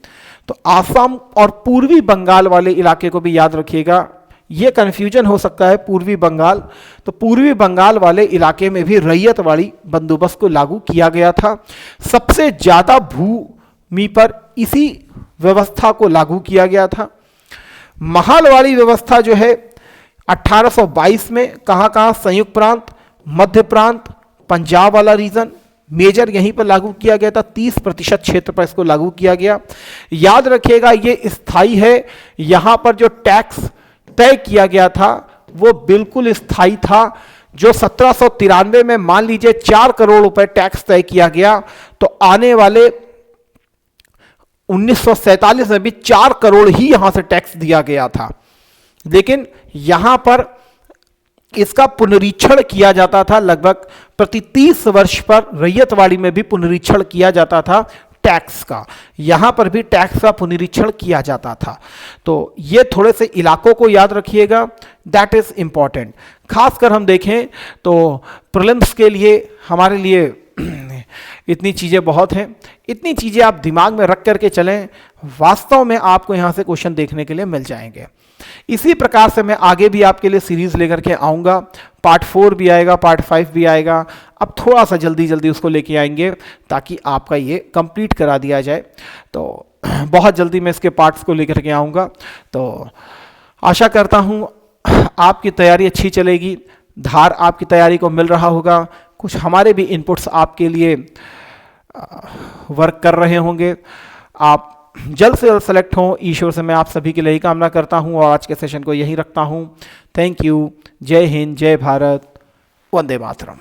तो आसाम और पूर्वी बंगाल वाले इलाके को भी याद रखिएगा, ये कंफ्यूजन हो सकता है पूर्वी बंगाल, तो पूर्वी बंगाल वाले इलाके में भी रैयतवाड़ी बंदोबस्त को लागू किया गया था। सबसे ज्यादा भूमि पर इसी व्यवस्था को लागू किया गया था। महालवाड़ी व्यवस्था जो है 1822 में कहाँ संयुक्त प्रांत, मध्य प्रांत, पंजाब वाला रीजन मेजर यहीं पर लागू किया गया था। 30% क्षेत्र पर इसको लागू किया गया। याद रखिएगा ये स्थायी है, यहां पर जो टैक्स तय किया गया था वो बिल्कुल स्थायी था। जो 1793 में मान लीजिए 4 करोड़ रुपए टैक्स तय किया गया, तो आने वाले 1947 में भी 4 करोड़ ही यहां से टैक्स दिया गया था। लेकिन यहां पर इसका पुनरीक्षण किया जाता था, लगभग प्रति 30 वर्ष पर रैयतवाड़ी में भी पुनरीक्षण किया जाता था टैक्स का, यहां पर भी टैक्स का पुनरीक्षण किया जाता था। तो ये थोड़े से इलाकों को याद रखिएगा, दैट इज इंपॉर्टेंट। खासकर हम देखें तो प्रीलिम्स के लिए हमारे लिए इतनी चीज़ें बहुत हैं, इतनी चीज़ें आप दिमाग में रख करके चलें, वास्तव में आपको यहाँ से क्वेश्चन देखने के लिए मिल जाएंगे। इसी प्रकार से मैं आगे भी आपके लिए सीरीज लेकर के आऊँगा, पार्ट 4 भी आएगा, पार्ट 5 भी आएगा। अब थोड़ा सा जल्दी उसको लेके आएंगे ताकि आपका ये कंप्लीट करा दिया जाए। तो बहुत जल्दी मैं इसके पार्ट्स को लेकर के आऊँगा। तो आशा करता हूँ आपकी तैयारी अच्छी चलेगी, धार आपकी तैयारी को मिल रहा होगा, कुछ हमारे भी इनपुट्स आपके लिए वर्क कर रहे होंगे, आप जल्द से जल्द सेलेक्ट हों। ईश्वर से मैं आप सभी के लिए ही कामना करता हूं और आज के सेशन को यहीं रखता हूं। Thank you. जय हिंद, जय भारत, वंदे मातरम।